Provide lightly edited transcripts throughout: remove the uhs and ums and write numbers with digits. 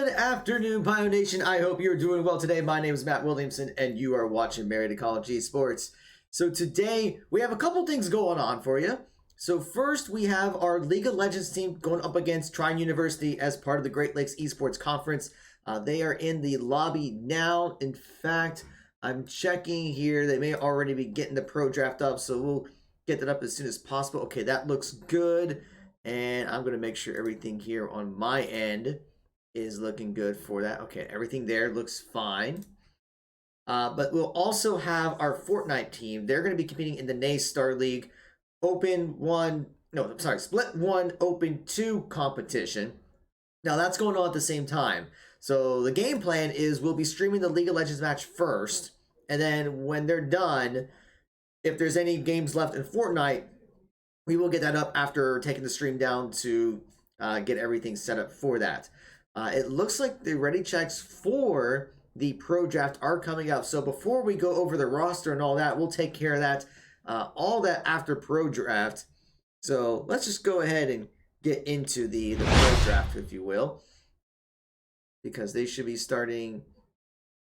Good afternoon, Bio Nation. I hope you're doing well today. My name is Matt Williamson, and you are watching Marietta College Esports. So today, we have a couple things going on for you. So first, we have our League of Legends team going up against Trine University as part of the Great Lakes Esports Conference. They are in the lobby now. In fact, I'm checking here. They may already be getting the pro draft up, so we'll get that up as soon as possible. Okay, that looks good. And I'm going to make sure everything here on my end is looking good for that. Okay, everything there looks fine. But we'll also have our Fortnite team. They're going to be competing in the NA Star League Split 1, Open 2 competition. Now that's going on at the same time. So the game plan is we'll be streaming the League of Legends match first. And then when they're done, if there's any games left in Fortnite, we will get that up after taking the stream down to get everything set up for that. It looks like the ready checks for the pro draft are coming up. So before we go over the roster and all that, we'll take care of that, all that after pro draft. So let's just go ahead and get into the pro draft, if you will, because they should be starting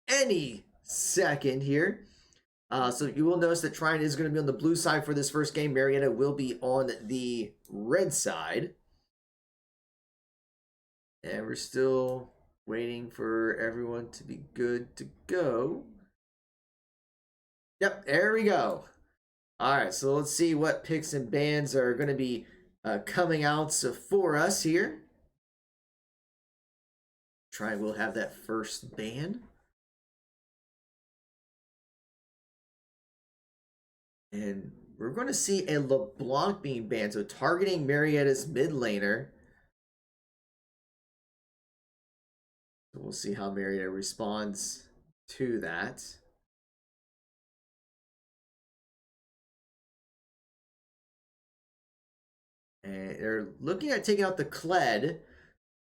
any second here. So you will notice that Trine is going to be on the blue side for this first game. Marietta will be on the red side. And we're still waiting for everyone to be good to go. Yep, there we go. All right, so let's see what picks and bans are going to be coming out for us here. Trine will have that first ban. And we're going to see a LeBlanc being banned, so targeting Marietta's mid laner. So we'll see how Marietta responds to that. And they're looking at taking out the Kled.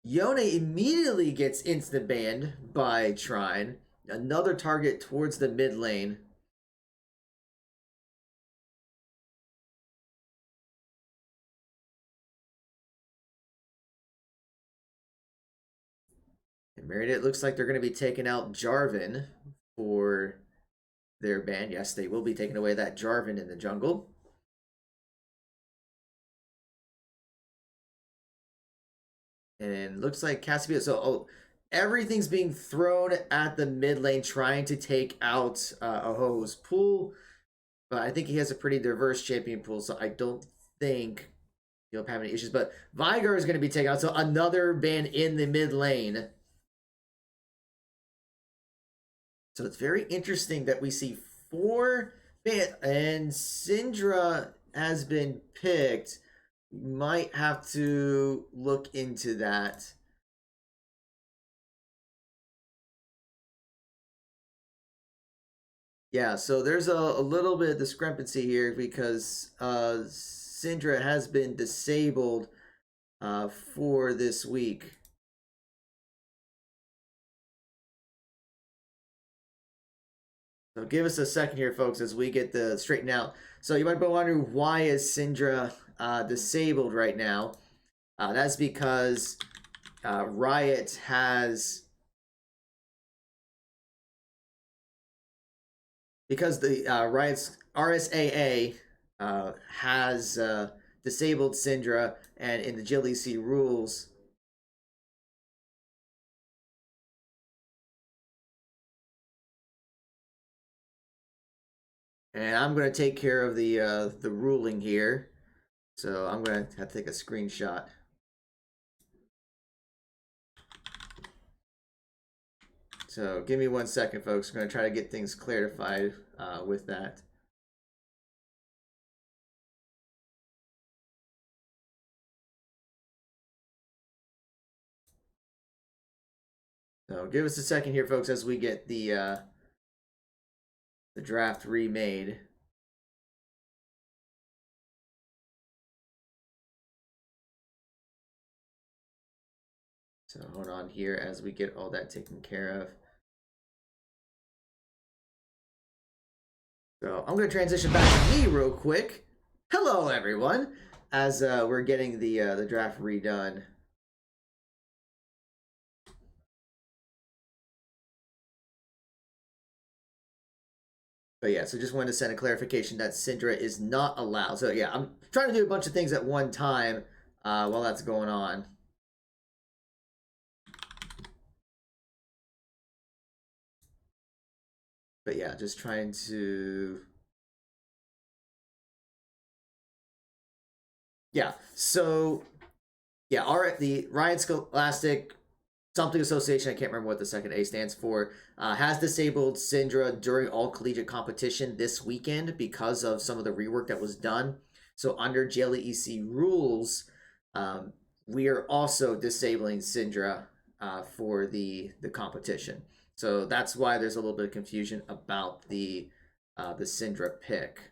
Yone immediately gets instant banned by Trine. Another target towards the mid lane. And Marietta, it looks like they're going to be taking out Jarvan for their ban. Yes, they will be taking away that Jarvan in the jungle. And looks like Cassiopeia. So everything's being thrown at the mid lane, trying to take out Aho's pool. But I think he has a pretty diverse champion pool, so I don't think he'll have any issues. But Vigar is going to be taken out. So another ban in the mid lane. So it's very interesting that we see 4 bans, and Syndra has been picked. Might have to look into that. Yeah, so there's a little bit of discrepancy here because Syndra has been disabled for this week. So give us a second here, folks, as we get the straightened out. So you might be wondering, why is Syndra disabled right now? That's because Riot has... Because the Riot's RSAA has disabled Syndra, and in the GLEC rules... And I'm going to take care of the ruling here. So I'm going to have to take a screenshot. So give me 1 second, folks. I'm going to try to get things clarified with that. So give us a second here, folks, as we get the draft remade. So hold on here as we get all that taken care of. So I'm going to transition back to me real quick. Hello, everyone, as we're getting the draft redone. But yeah, so just wanted to send a clarification that Syndra is not allowed. So yeah, I'm trying to do a bunch of things at one time while that's going on. But yeah, just trying to... Yeah, so yeah, the Ryan Scholastic something association, I can't remember what the second A stands for, has disabled Syndra during all collegiate competition this weekend because of some of the rework that was done. So under JLEC rules, we are also disabling Syndra for the competition. So that's why there's a little bit of confusion about the Syndra pick.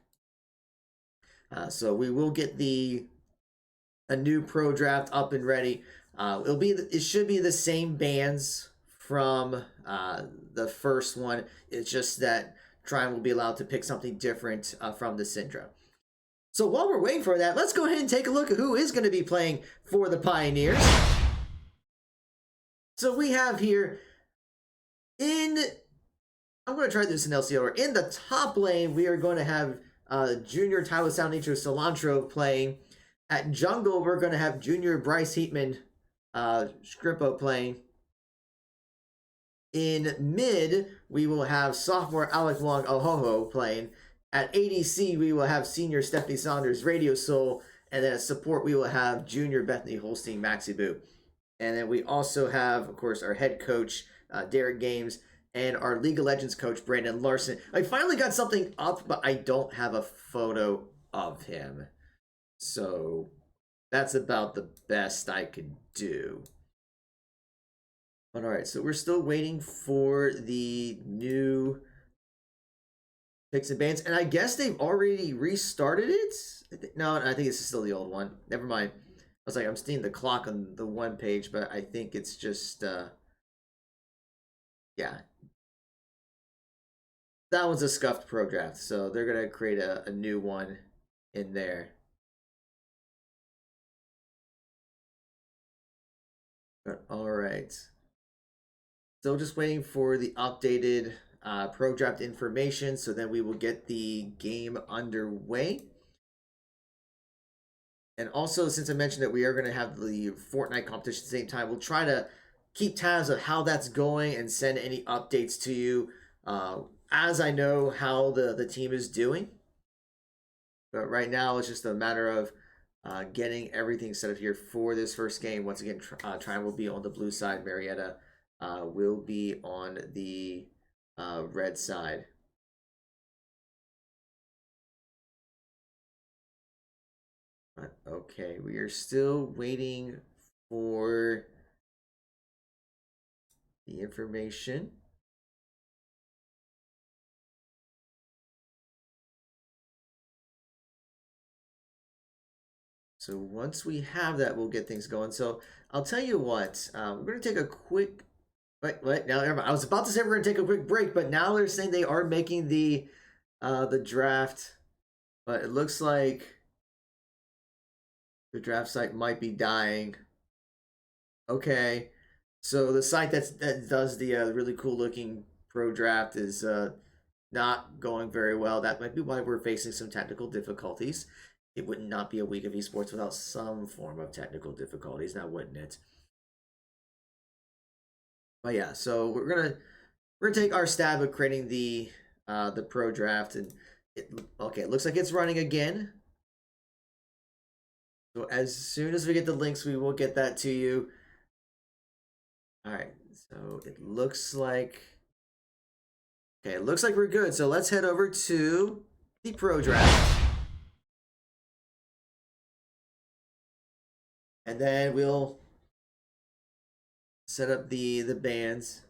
So we will get a new pro draft up and ready. It should be the same bands from the first one. It's just that Trine will be allowed to pick something different from the Syndra. So while we're waiting for that, let's go ahead and take a look at who is going to be playing for the Pioneers. So we have here I'm going to try this in LCO order. In the top lane, we are going to have Junior Tyler Sound Nature Cilantro playing. At jungle, we're going to have Junior Bryce Heatman Scrippo playing. In mid, we will have sophomore Alec Long Ohoho playing. At ADC, we will have senior Stephanie Saunders Radio Soul. And then at support, we will have junior Bethany Holstein Maxi Boo. And then we also have, of course, our head coach, Derek Games, and our League of Legends coach, Brandon Larson. I finally got something up, but I don't have a photo of him. So that's about the best I could do. But all right, so we're still waiting for the new picks and bans. And I guess they've already restarted it? No, I think it's still the old one. Never mind. I was like, I'm seeing the clock on the one page, but I think it's just, yeah. That one's a scuffed pro draft, so they're going to create a new one in there. But, all right. Still just waiting for the updated pro draft information, so then we will get the game underway. And also, since I mentioned that we are going to have the Fortnite competition at the same time, we'll try to keep tabs of how that's going and send any updates to you as I know how the team is doing. But right now, it's just a matter of getting everything set up here for this first game. Once again, Trine will be on the blue side. Marietta will be on the red side. But, okay, we are still waiting for the information. So once we have that, we'll get things going. So I'll tell you what, we're going to take a quick... Wait, now I was about to say we're going to take a quick break, but now they're saying they are making the draft. But it looks like the draft site might be dying. Okay. So the site that does the really cool looking pro draft is not going very well. That might be why we're facing some technical difficulties. It would not be a week of esports without some form of technical difficulties, now wouldn't it? But yeah, so we're gonna take our stab at creating the pro draft, and it looks like it's running again. So as soon as we get the links, we will get that to you. All right, so it looks like we're good. So let's head over to the pro draft. And then we'll set up the bands.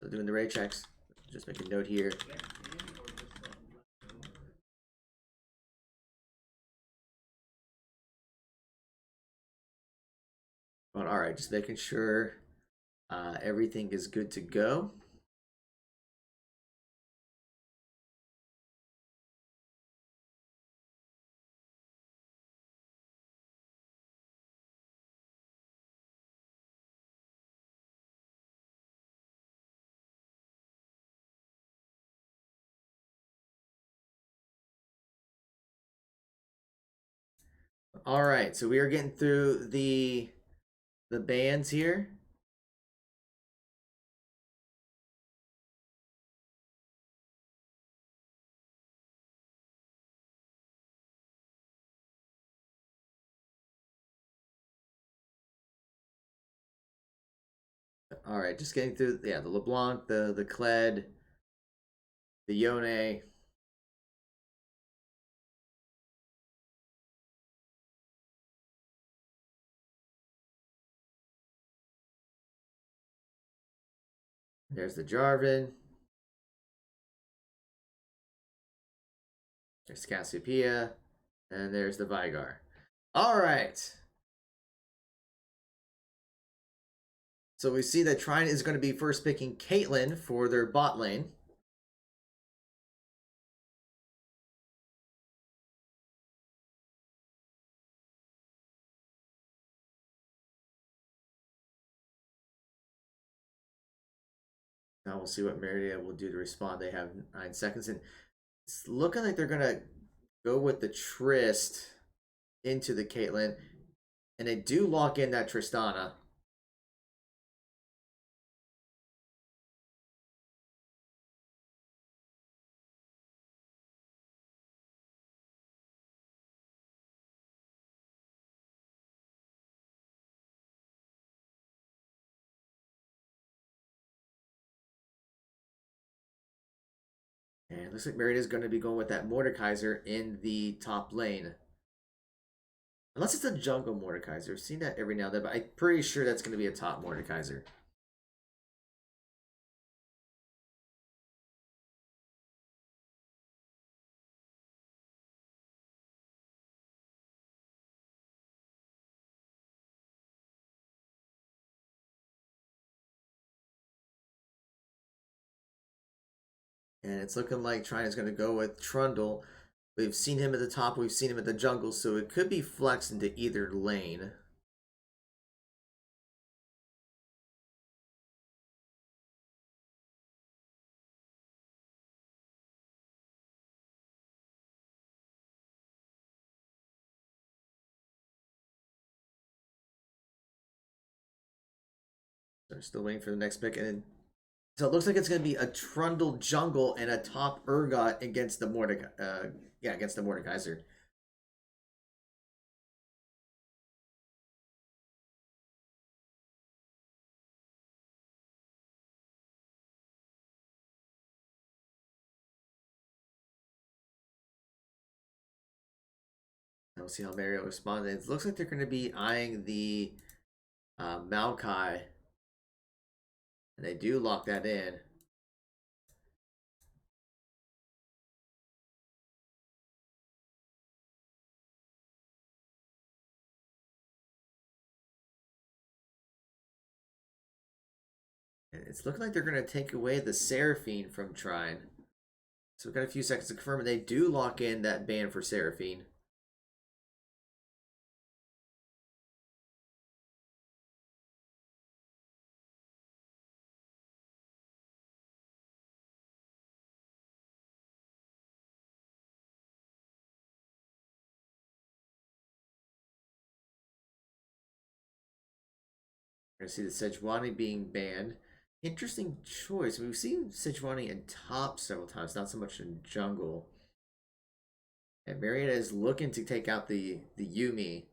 So doing the rate checks. Just make a note here. But all right, just making sure everything is good to go. All right, so we are getting through the bands here. All right, just getting through. Yeah, the LeBlanc, the Kled, the Yone. There's the Jarvan. There's Cassiopeia, and there's the Vigar. All right. So we see that Trine is going to be first picking Caitlyn for their bot lane. Now we'll see what Marietta will do to respond. They have 9 seconds, and it's looking like they're going to go with the Trist into the Caitlyn, and they do lock in that Tristana. And it looks like Marietta is going to be going with that Mordekaiser in the top lane. Unless it's a jungle Mordekaiser. I've seen that every now and then, but I'm pretty sure that's going to be a top Mordekaiser. And it's looking like Trine is going to go with Trundle. We've seen him at the top, we've seen him at the jungle, so it could be flexed into either lane. So we're still waiting for the next pick. And so it looks like it's going to be a Trundle jungle and a top Urgot against the against the Mordekaiser. And we'll see how Mario responds. It looks like they're going to be eyeing the Maokai. And they do lock that in. And it's looking like they're going to take away the Seraphine from Trine. So we've got a few seconds to confirm, and they do lock in that ban for Seraphine. We're going to see the Sejuani being banned. Interesting choice. We've seen Sejuani in top several times, not so much in jungle. And Marietta is looking to take out the Yuumi.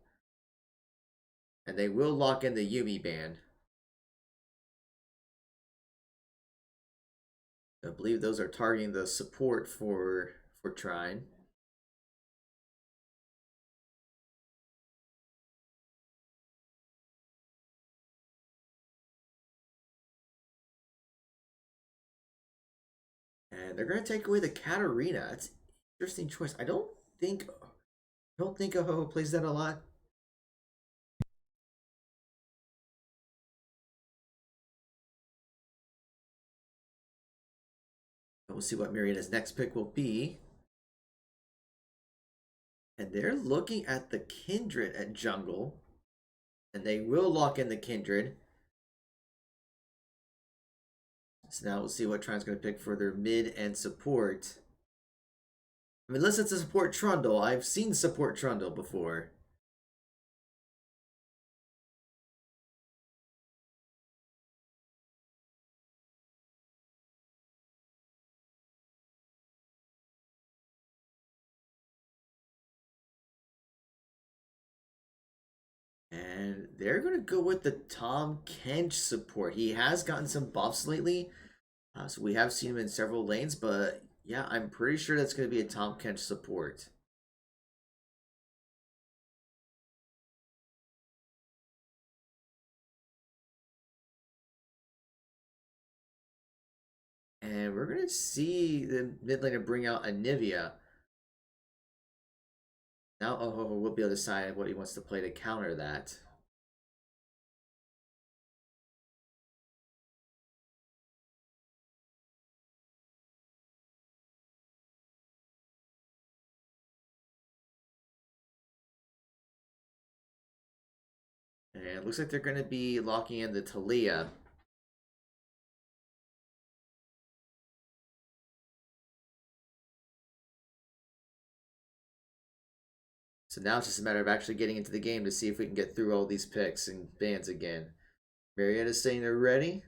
And they will lock in the Yuumi ban. I believe those are targeting the support for Trine. And they're going to take away the Katarina. That's an interesting choice. I don't think Aho plays that a lot. We'll see what Marietta's next pick will be. And they're looking at the Kindred at jungle. And they will lock in the Kindred. So now we'll see what Trine's going to pick for their mid and support. I mean, unless it's a support Trundle. I've seen support Trundle before. And they're going to go with the Tom Kench support. He has gotten some buffs lately. So we have seen him in several lanes. But yeah, I'm pretty sure that's going to be a Tom Kench support. And we're going to see the mid laner bring out Anivia. Now we'll be able to decide what he wants to play to counter that. And it looks like they're going to be locking in the Talia. So now it's just a matter of actually getting into the game to see if we can get through all these picks and bans again. Marietta's saying they're ready.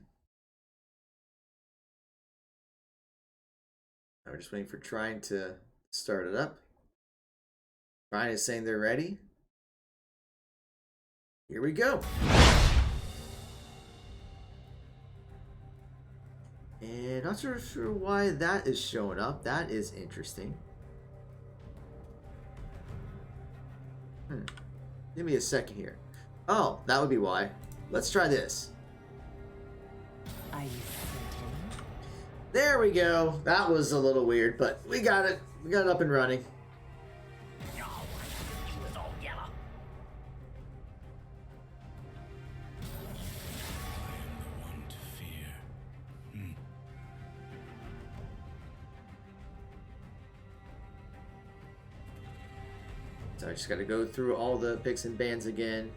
We're just waiting for Trine to start it up. Trine is saying they're ready. Here we go. And not sure why that is showing up. That is interesting. Give me a second here. Oh, that would be why. Let's try this. Are you certain? There we go. That was a little weird, but we got it. We got it up and running. So I just gotta go through all the picks and bans again.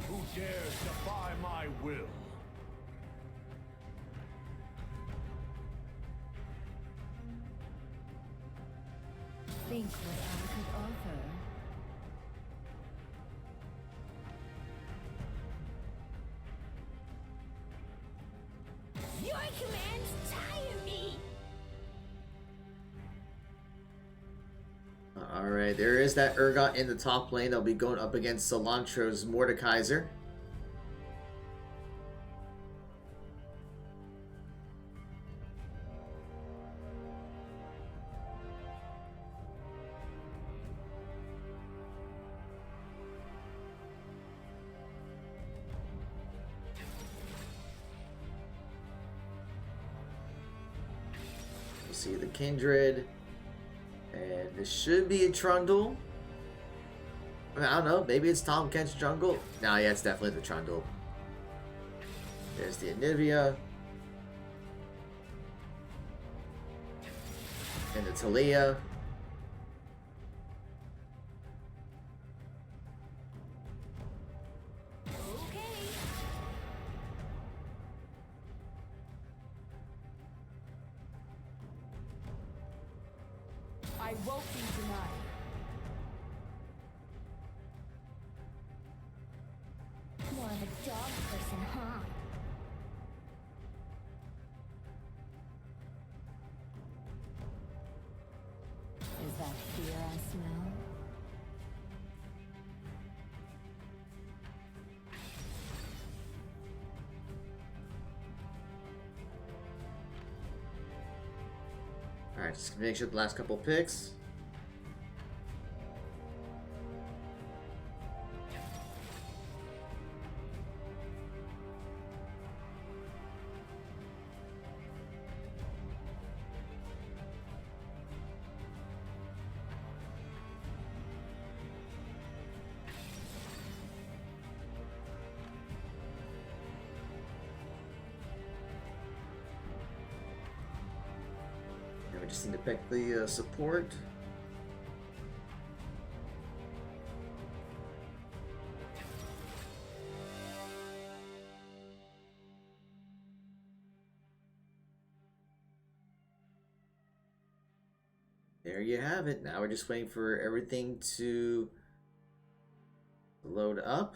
Who dares defy my will? Think what I could offer. Your commands tire me! Alright, there is that Urgot in the top lane. They'll be going up against Cilantro's Mordekaiser. We'll see the Kindred. And this should be a Trundle. I don't know. Maybe it's Tom Kent's jungle. No, yeah, it's definitely the Trundle. There's the Anivia. And the Talia. I won't be denied. More of a dog person, huh? Is that fear I smell? Alright, just make sure the last couple picks. We just need to pick the support. There you have it. Now we're just waiting for everything to load up.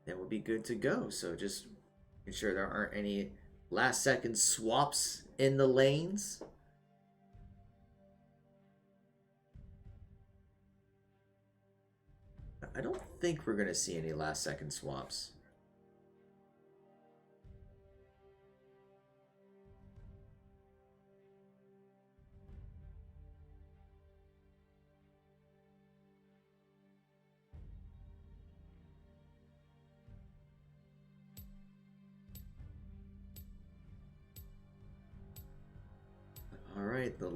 Then we'll be good to go. So just make sure there aren't any last second swaps in the lanes. I don't think we're going to see any last second swaps. All right, the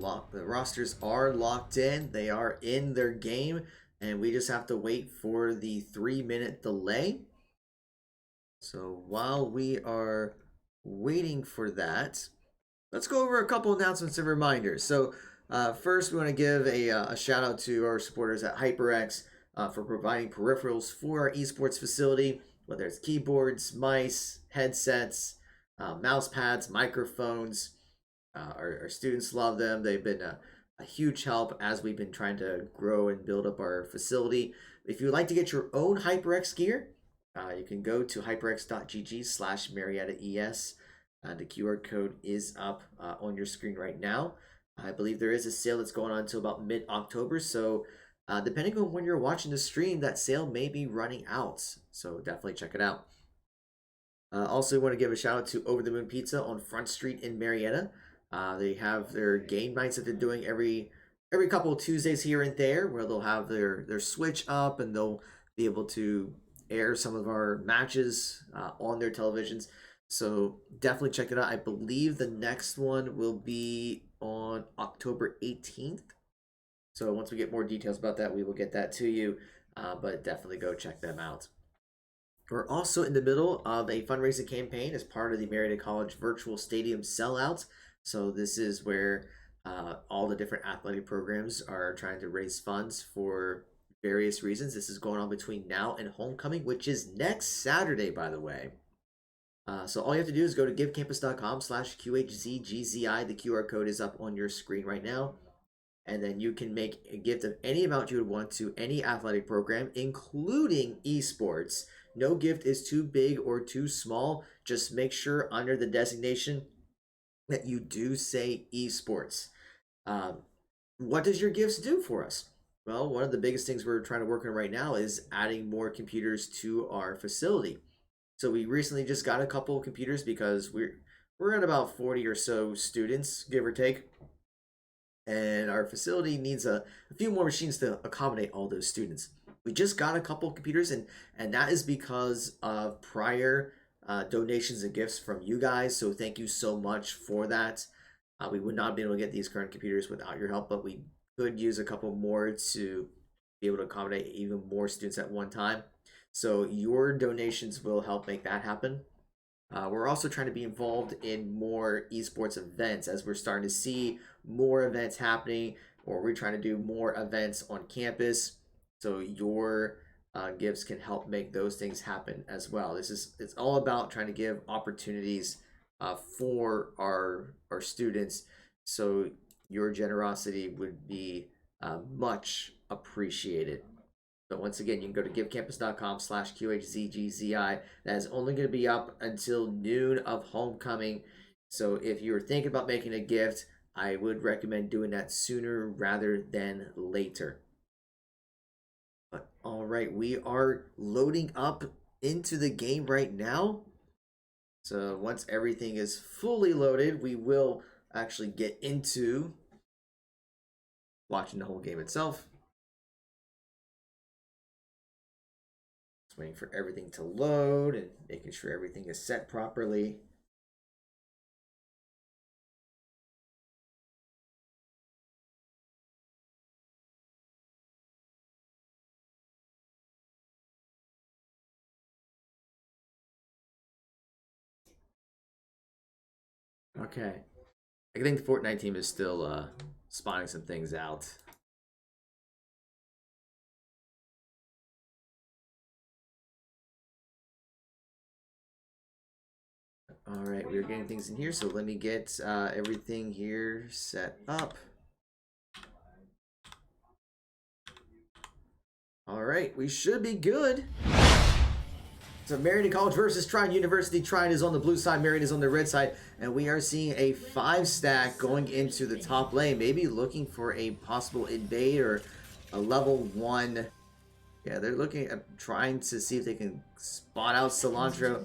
rosters are locked in. They are in their game, and we just have to wait for the 3-minute delay. So while we are waiting for that, let's go over a couple announcements and reminders. So first, we want to give a shout out to our supporters at HyperX for providing peripherals for our esports facility, whether it's keyboards, mice, headsets, mouse pads, microphones. Our students love them. They've been a huge help as we've been trying to grow and build up our facility. If you'd like to get your own HyperX gear, you can go to hyperx.gg/MariettaES. The QR code is up on your screen right now. I believe there is a sale that's going on until about mid-October, so depending on when you're watching the stream, that sale may be running out. So definitely check it out. Also, want to give a shout out to Over the Moon Pizza on Front Street in Marietta. They have their game nights that they're doing every couple of Tuesdays here and there, where they'll have their Switch up and they'll be able to air some of our matches on their televisions. So definitely check it out. I believe the next one will be on October 18th. So once we get more details about that, we will get that to you. But definitely go check them out. We're also in the middle of a fundraising campaign as part of the Marietta College Virtual Stadium Sellout. So this is where all the different athletic programs are trying to raise funds for various reasons. This is going on between now and homecoming, which is next Saturday, by the way. So all you have to do is go to givecampus.com/QHZGZI. The QR code is up on your screen right now. And then you can make a gift of any amount you would want to any athletic program, including esports. No gift is too big or too small. Just make sure under the designation that you do say esports. What does your gifts do for us? Well, one of the biggest things we're trying to work on right now is adding more computers to our facility. So we recently just got a couple of computers because we're at about 40 or so students, give or take. And our facility needs a few more machines to accommodate all those students. We just got a couple of computers, and that is because of prior donations and gifts from you guys. So thank you so much for that. We would not be able to get these current computers without your help, but we could use a couple more to be able to accommodate even more students at one time. So your donations will help make that happen. We're also trying to be involved in more esports events as we're starting to see more events happening, or we're trying to do more events on campus. So your gifts can help make those things happen as well. It's all about trying to give opportunities for our students. So your generosity would be much appreciated. But once again, you can go to givecampus.com/QHZGZI. That is only going to be up until noon of homecoming. So if you're thinking about making a gift, I would recommend doing that sooner rather than later. But all right, we are loading up into the game right now. So once everything is fully loaded, we will actually get into watching the whole game itself. Just waiting for everything to load and making sure everything is set properly. Okay. I think the Fortnite team is still spawning some things out. All right, we're getting things in here, so let me get everything here set up. All right, we should be good. So Marietta College versus Trine University. Trine is on the blue side, Marietta is on the red side, and we are seeing a 5-stack going into the top lane, maybe looking for a possible invade or a level 1 Yeah, they're looking at trying to see if they can spot out Cilantro.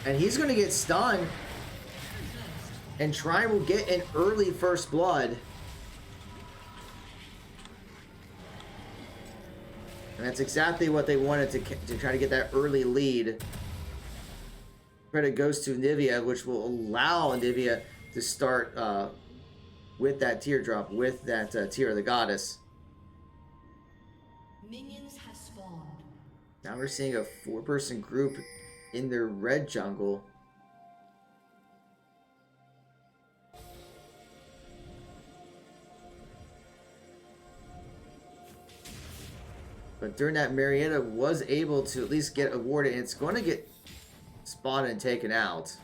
And he's going to get stunned. And Trine will get an early first blood. And that's exactly what they wanted to try to get that early lead. Credit goes to Nivea, which will allow Nivea to start with that teardrop, with that Tear of the Goddess. Minions have spawned. Now we're seeing a 4-person group in their red jungle. But during that, Marietta was able to at least get awarded, and it's going to get spotted and taken out.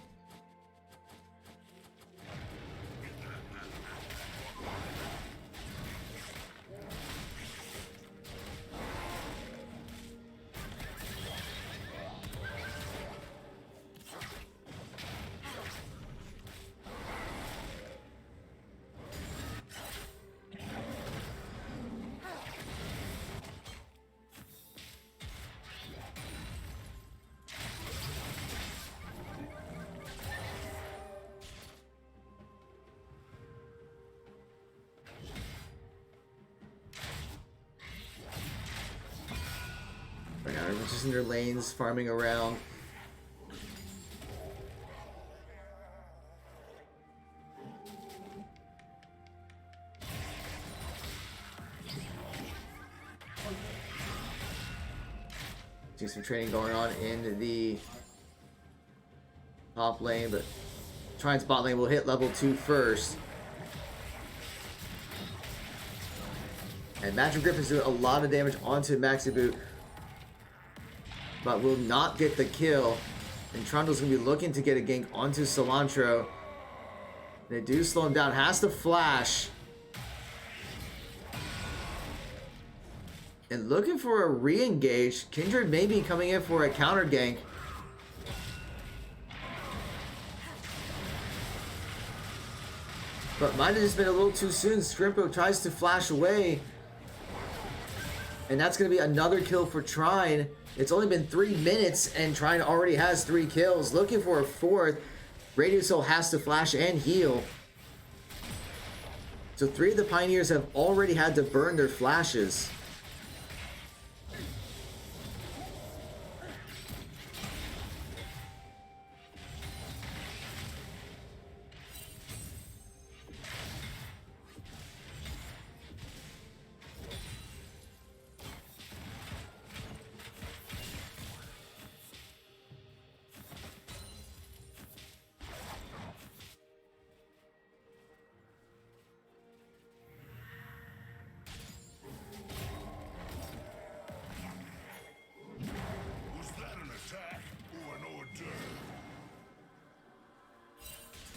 Right now, everyone's just in their lanes, farming around. See some training going on in the top lane, but Trine's bot lane will hit level 2 first. And Magic Griffin's doing a lot of damage onto Maxi Boot, but will not get the kill. And Trundle's going to be looking to get a gank onto Cilantro. They do slow him down. Has to flash. And looking for a re-engage. Kindred may be coming in for a counter gank. But might have just been a little too soon. Scrimpo tries to flash away. And that's going to be another kill for Trine. It's only been 3 minutes and Trine already has 3 kills. Looking for a 4th. Radio Soul has to flash and heal. So 3 of the Pioneers have already had to burn their flashes.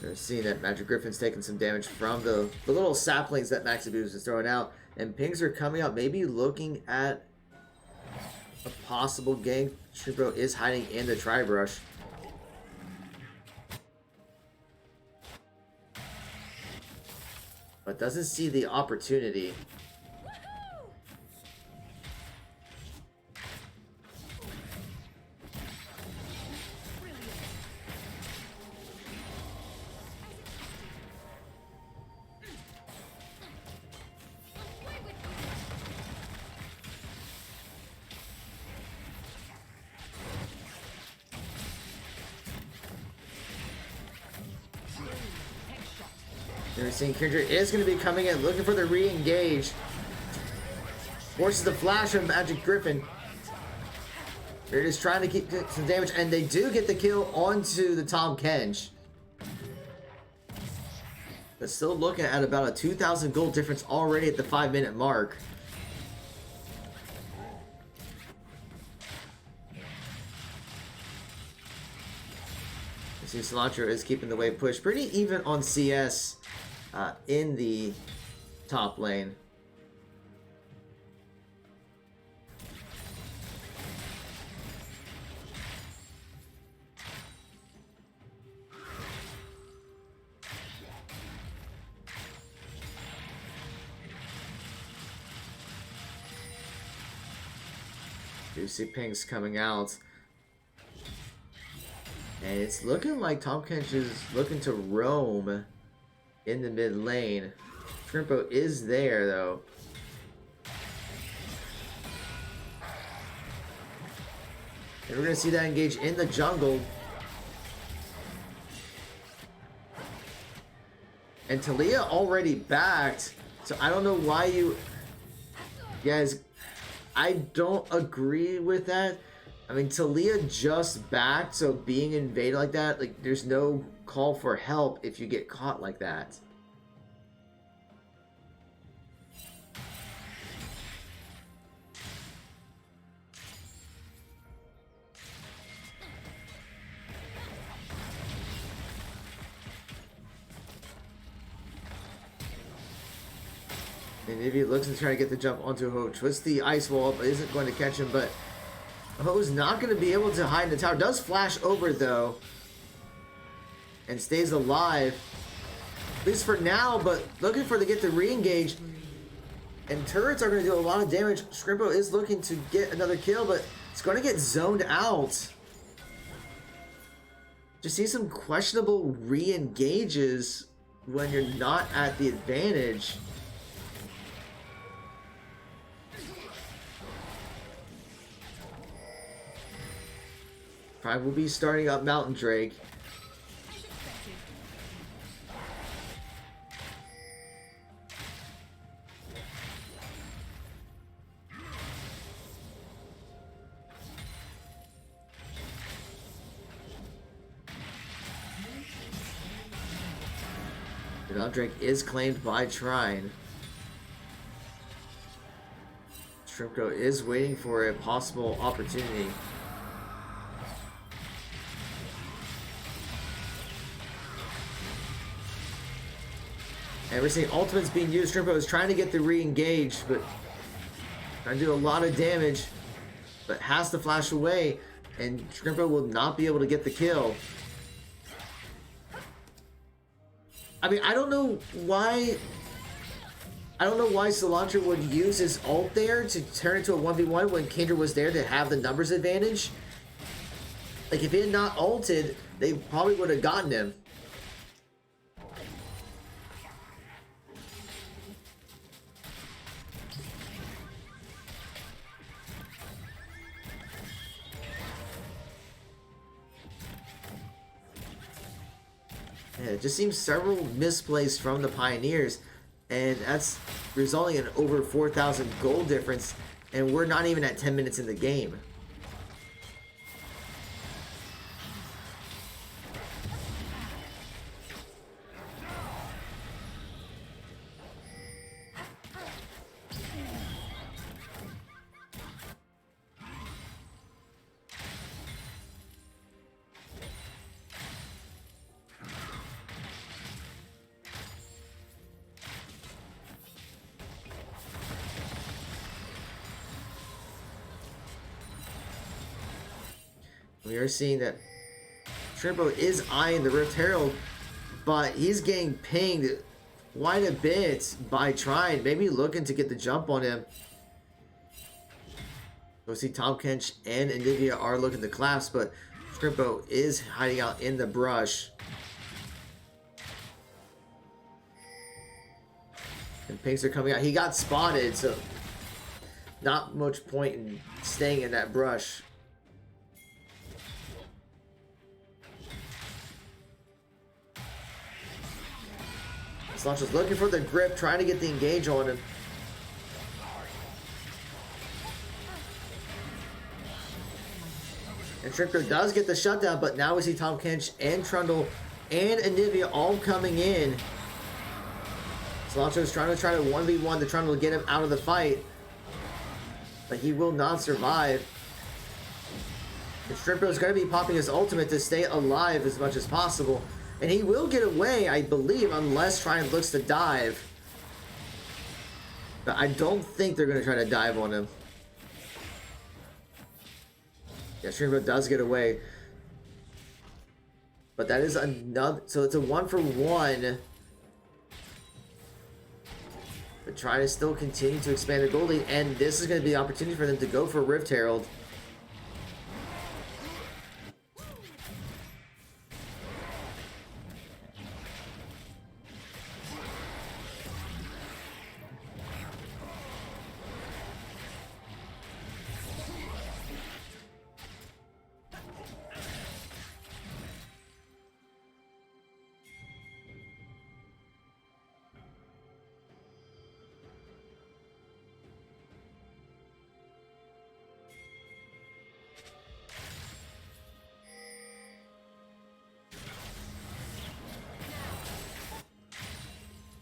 They're seeing that Magic Griffin's taking some damage from the little saplings that Maxi Boot is throwing out. And pings are coming out, maybe looking at a possible gank. Shrimpro is hiding in the Tri-Brush. But doesn't see the opportunity. You're seeing Kindred is going to be coming in, looking for the re-engage. Forces the flash from Magic Griffin. They're just trying to keep some damage, and they do get the kill onto the Tom Kench. But still looking at about a 2,000 gold difference already at the 5-minute mark. You see Cilantro is keeping the wave push pretty even on CS in the top lane. Juicy Pink's coming out. And it's looking like Tahm Kench is looking to roam in the mid lane. Shrimpo is there though. And we're going to see that engage in the jungle. And Talia already backed. So I don't know why you guys... I don't agree with that. I mean, Talia just backed, so being invaded like that, like, there's no call for help if you get caught like that. And if he looks and trying to get the jump onto Ho, twists the ice wall, but isn't going to catch him. But Ho's not going to be able to hide in the tower. Does flash over though, and stays alive, at least for now. But looking for to get the re-engage, and turrets are going to do a lot of damage. Scrimpo is looking to get another kill, but it's going to get zoned out. Just see some questionable re-engages when you're not at the advantage. Prime will be starting up Mountain Drake. The Mountain Drake is claimed by Trine. Shrimpko is waiting for a possible opportunity. And we're seeing ultimates being used. Shrimpo is trying to get the re-engage, but trying to do a lot of damage, but has to flash away, and Shrimpo will not be able to get the kill. I mean, I don't know why Cilantro would use his ult there to turn into a 1v1 when Kindred was there to have the numbers advantage. Like, if he had not ulted, they probably would have gotten him. Yeah, it just seems several misplays from the Pioneers, and that's resulting in over 4,000 gold difference, and we're not even at 10 minutes in the game. We are seeing that Shrimpo is eyeing the Rift Herald, but he's getting pinged quite a bit by Trine, maybe looking to get the jump on him. We'll see Tahm Kench and Anivia are looking to collapse, but Shrimpo is hiding out in the brush. And pinks are coming out. He got spotted, so not much point in staying in that brush. Cilantro's looking for the grip, trying to get the engage on him. And Shrimpo does get the shutdown, but now we see Tahm Kench and Trundle and Anivia all coming in. Cilantro's trying to 1v1 the Trundle to get him out of the fight, but he will not survive. And Shrimpo's going to be popping his ultimate to stay alive as much as possible. And he will get away, I believe, unless Trine looks to dive. But I don't think they're going to try to dive on him. Yeah, Shrimpo does get away. But that is another... So it's a 1-for-1. But Trine is still continue to expand their gold lead. And this is going to be the opportunity for them to go for Rift Herald.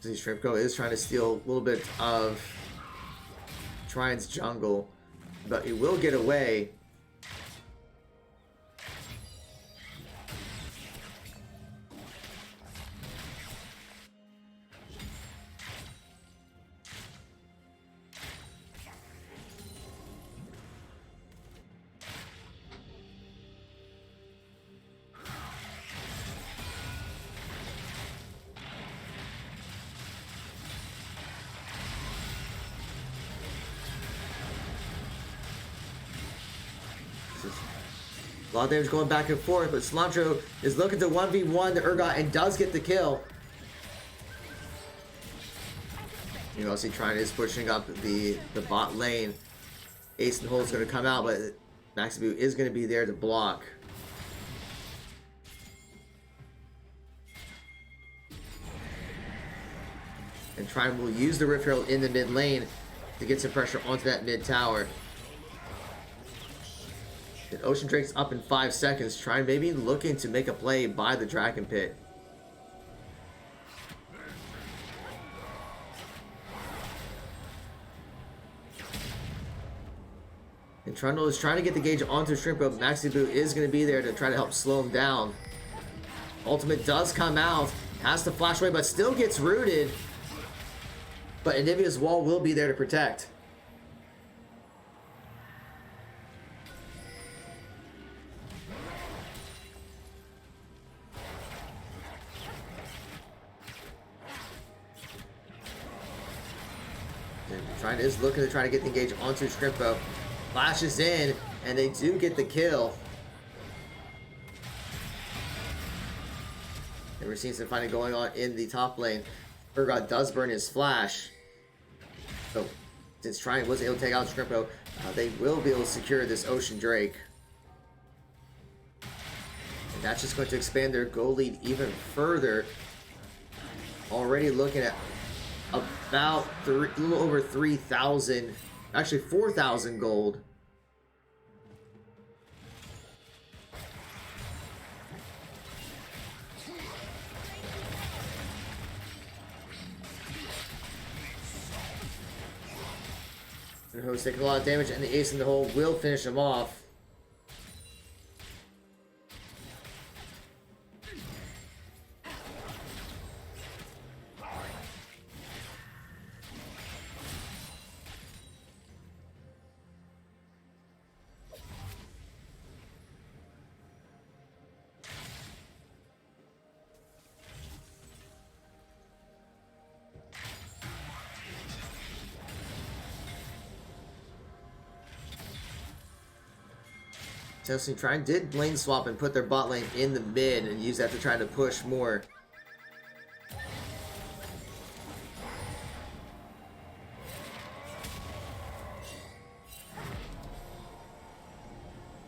See, Shrimpko is trying to steal a little bit of Trine's jungle, but he will get away. A lot of damage going back and forth, but Cilantro is looking to 1v1 the Urgot and does get the kill. You know, see Trine is pushing up the bot lane. Ace and Hole's going to come out, but Maxibu is going to be there to block. And Trine will use the Rift Herald in the mid lane to get some pressure onto that mid tower. And Ocean Drake's up in 5 seconds. Trine maybe looking to make a play by the Dragon Pit. And Trundle is trying to get the gauge onto Shrimpko. Maxibu is going to be there to try to help slow him down. Ultimate does come out. Has to flash away, but still gets rooted. But Anivia's wall will be there to protect. Trine is looking to try to get the engage onto Shrimpko. Flashes in, and they do get the kill. And we're seeing some fighting going on in the top lane. Urgot does burn his flash. So, since Trine was able to take out Shrimpko, they will be able to secure this Ocean Drake. And that's just going to expand their goal lead even further. Already looking at about a little over 3,000, actually 4,000 gold. And Ho's taking a lot of damage, and the Ace in the Hole will finish him off. Chelsea Trine did lane swap and put their bot lane in the mid and use that to try to push more.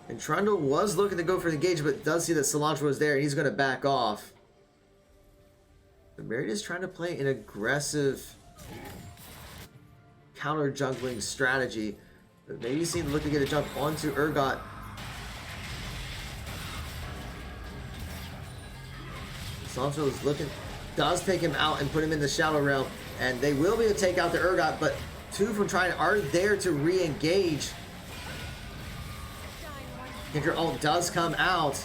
And Trundle was looking to go for the engage, but does see that Cilantro was there and he's going to back off. But Marietta is trying to play an aggressive counter jungling strategy. But maybe he's looking to get a jump onto Urgot. Cilantro is looking, does take him out and put him in the Shadow Realm, and they will be able to take out the Urgot, but two from Trine are there to re-engage. Kindred ult does come out,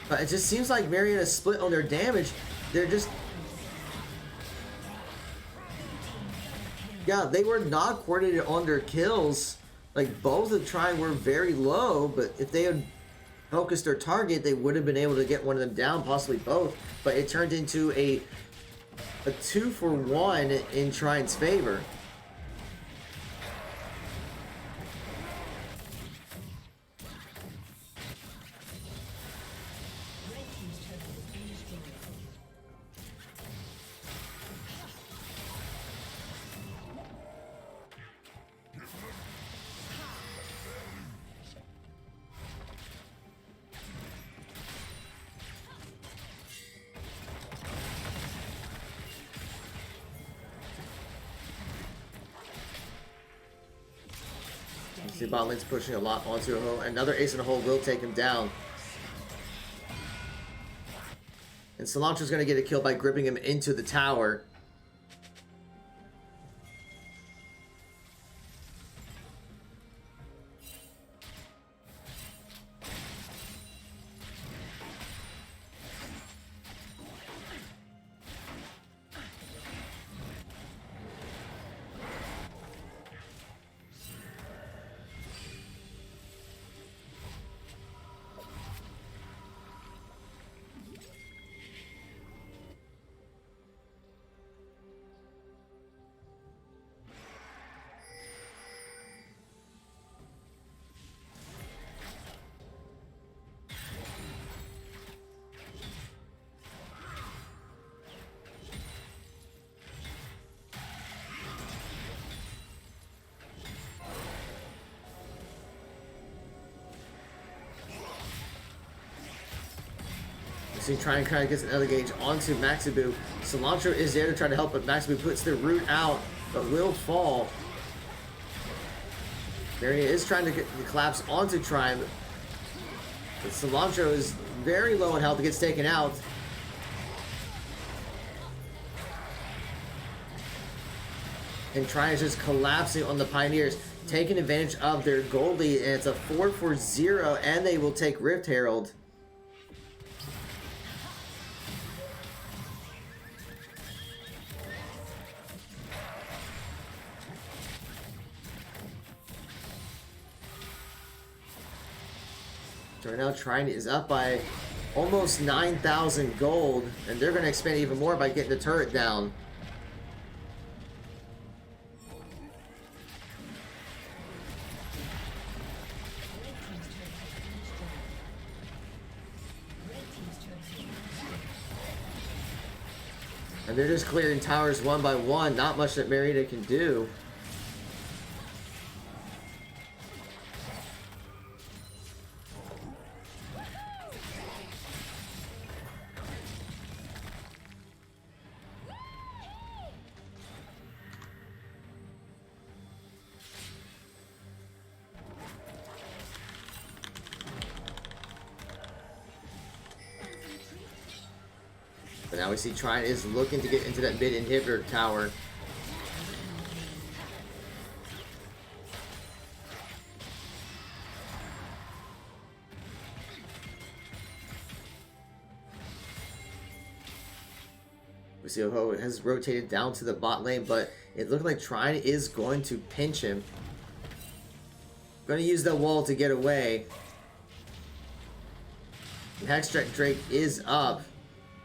but it just seems like Marietta split on their damage. They're just, yeah, they were not coordinated on their kills. Like, both of Trine were very low, but if they had focused their target, they would have been able to get one of them down, possibly both. But it turned into a 2-for-1 in Trine's favor. See, bot lane's pushing a lot onto a hole. Another Ace in a Hole will take him down. And Cilantro's going to get a kill by gripping him into the tower. So Trine kind of gets an gauge onto Maxibu. Cilantro is there to try to help, but Maxibu puts the root out, but will fall. Marietta is trying to get the collapse onto Trine, but Cilantro is very low in health. It gets taken out. And Trine is just collapsing on the Pioneers, taking advantage of their gold lead, and it's a 4-4-0, and they will take Rift Herald. So right now, Trine is up by almost 9,000 gold, and they're going to expand even more by getting the turret down. And they're just clearing towers one by one. Not much that Marietta can do. But now we see Trine is looking to get into that mid inhibitor tower. We see Oho has rotated down to the bot lane, but it looked like Trine is going to pinch him. Going to use the wall to get away. Hextech Drake is up,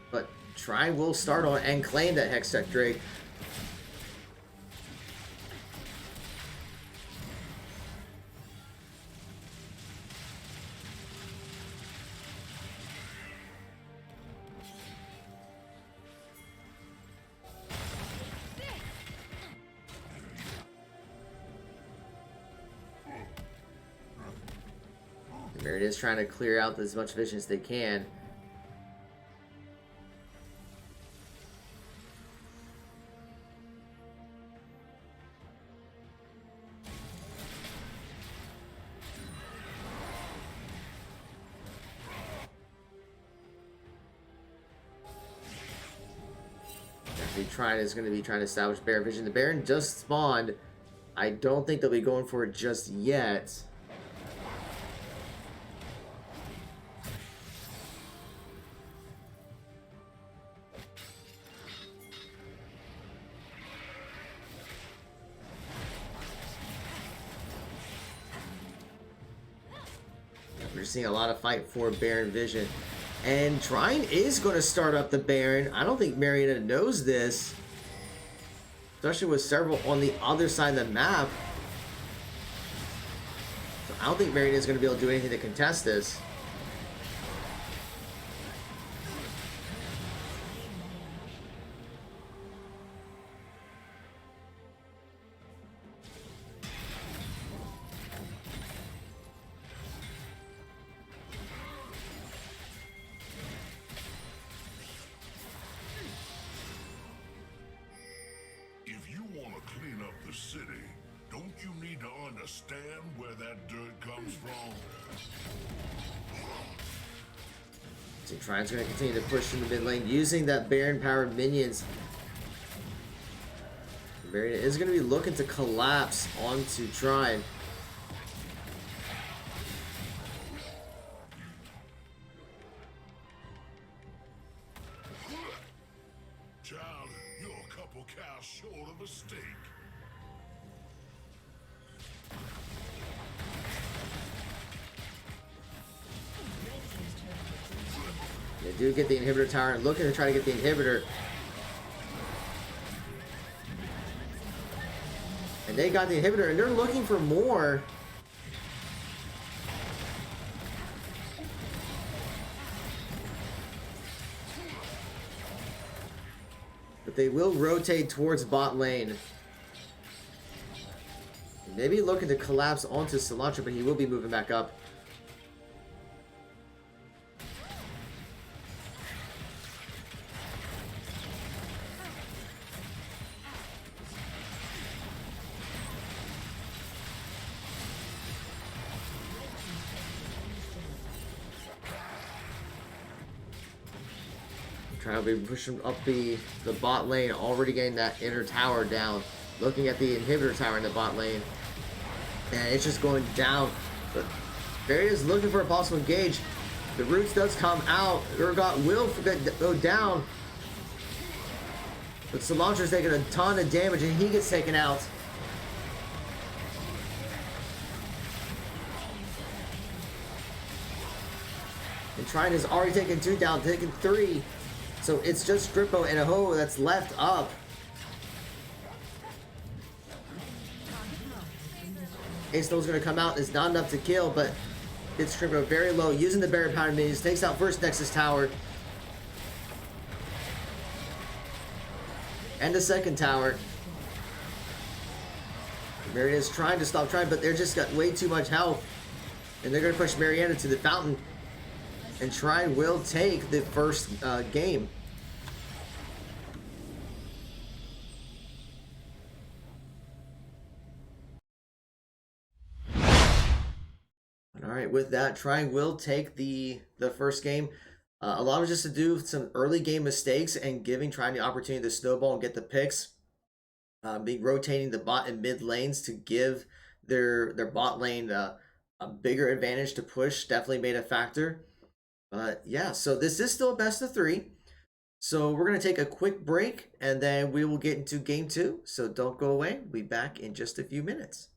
but Trine will start on and claim that Hextech Drake. Marietta is trying to clear out as much vision as they can. Trine is going to be trying to establish Baron vision. The Baron just spawned. I don't think they'll be going for it just yet. We're seeing a lot of fight for Baron vision. And Trine is going to start up the Baron. I don't think Marietta knows this. Especially with several on the other side of the map. So I don't think Marietta is going to be able to do anything to contest this. City, don't you need to understand where that dirt comes from? So Trine's going to continue to push in the mid lane using that Baron powered minions. Marietta is going to be looking to collapse onto Trine. Child, you're a couple cows short of a steak. They do get the inhibitor tower and looking to try to get the inhibitor. And they got the inhibitor and they're looking for more. But they will rotate towards bot lane. Maybe looking to collapse onto Cilantro, but he will be moving back up. Trying to be pushing up the bot lane, already getting that inner tower down. Looking at the inhibitor tower in the bot lane. And it's just going down. But Barry is looking for a possible engage. The roots does come out. Urgot will go down. But Cilantro's taking a ton of damage and he gets taken out. And Trine has already taken 2 down, taken 3. So it's just Strippo and a Ho that's left up. Ace Snow's going to come out. It's not enough to kill, but it's Strippo very low. Using the Baron Power minions. Takes out first Nexus Tower. And the second tower. Marietta's trying to stop Trine, but they're just got way too much health. And they're going to push Marietta to the fountain. And Trine will take the first game. Alright, with that, Trine will take the first game. A lot of just to do some early game mistakes and giving Trine the opportunity to snowball and get the picks. Being rotating the bot and mid lanes to give their bot lane a bigger advantage to push definitely made a factor. But yeah, so this is still a best of 3. So we're going to take a quick break and then we will get into game 2. So don't go away. We'll be back in just a few minutes.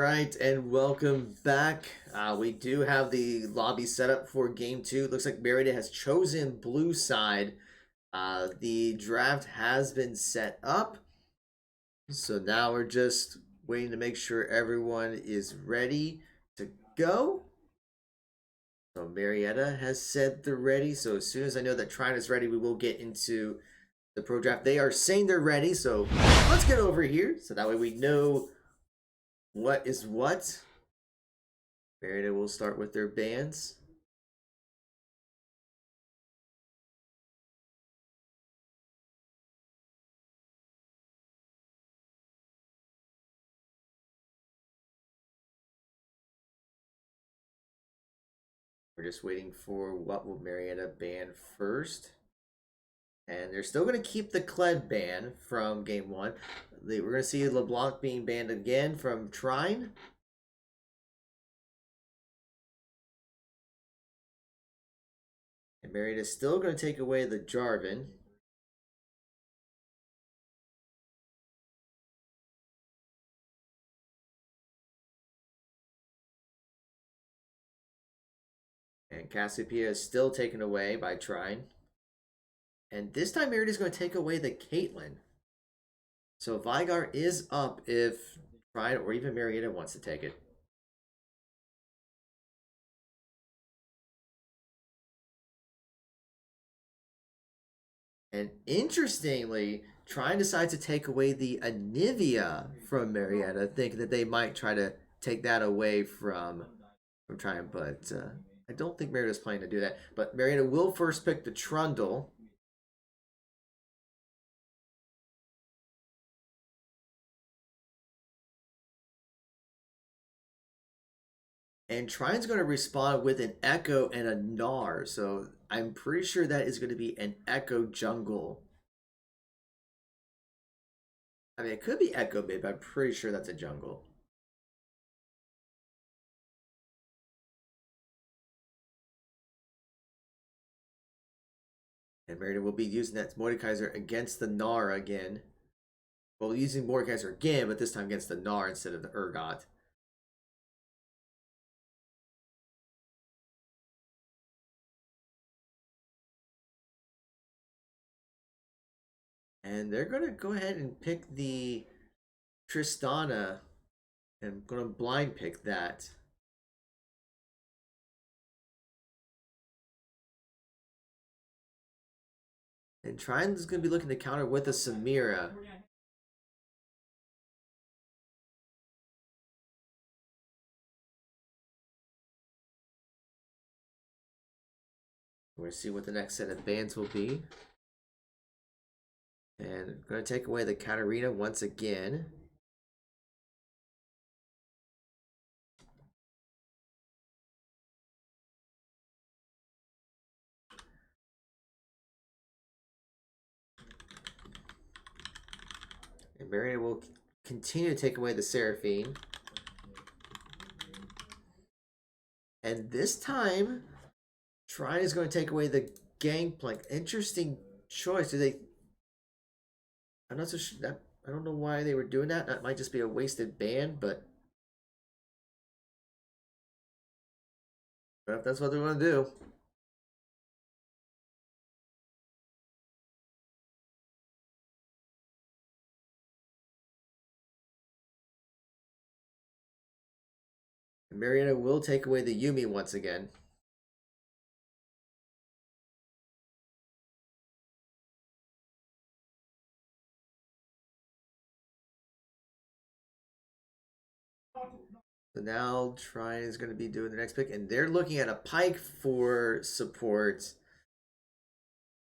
right, and welcome back. We do have the lobby set up for game two. It looks like Marietta has chosen blue side. The draft has been set up. So now we're just waiting to make sure everyone is ready to go. So Marietta has said they're ready. So as soon as I know that Trine is ready, we will get into the pro draft. They are saying they're ready. So let's get over here. So that way we know what is what. Marietta will start with their bands. We're just waiting for what will Marietta ban first. And they're still going to keep the Kled ban from game one. We're going to see LeBlanc being banned again from Trine. And Marietta's still going to take away the Jarvan. And Cassiopeia is still taken away by Trine. And this time Marietta is going to take away the Caitlyn. So Vigar is up if Trine or even Marietta wants to take it. And interestingly, Trine decides to take away the Anivia from Marietta, thinking that they might try to take that away from Trine, but I don't think Marietta's planning to do that. But Marietta will first pick the Trundle. And Trine's going to respond with an Echo and a Gnar. So I'm pretty sure that is going to be an Echo jungle. I mean, it could be Echo Mid, but I'm pretty sure that's a jungle. And Marietta will be using that Mordekaiser against the Gnar again. Well, using Mordekaiser again, but this time against the Gnar instead of the Urgot. And they're going to go ahead and pick the Tristana. And I'm going to blind pick that. And Trine is going to be looking to counter with a Samira. We're going to see what the next set of bans will be. And I'm going to take away the Katarina once again. And Marietta will continue to take away the Seraphine. And this time, Trine is going to take away the Gangplank. Interesting choice. Do they... I'm not so sure that... I don't know why they were doing that. That might just be a wasted ban, but if that's what they want to do. And Marietta will take away the Yumi once again. So now Trine is going to be doing the next pick, and they're looking at a Pike for support.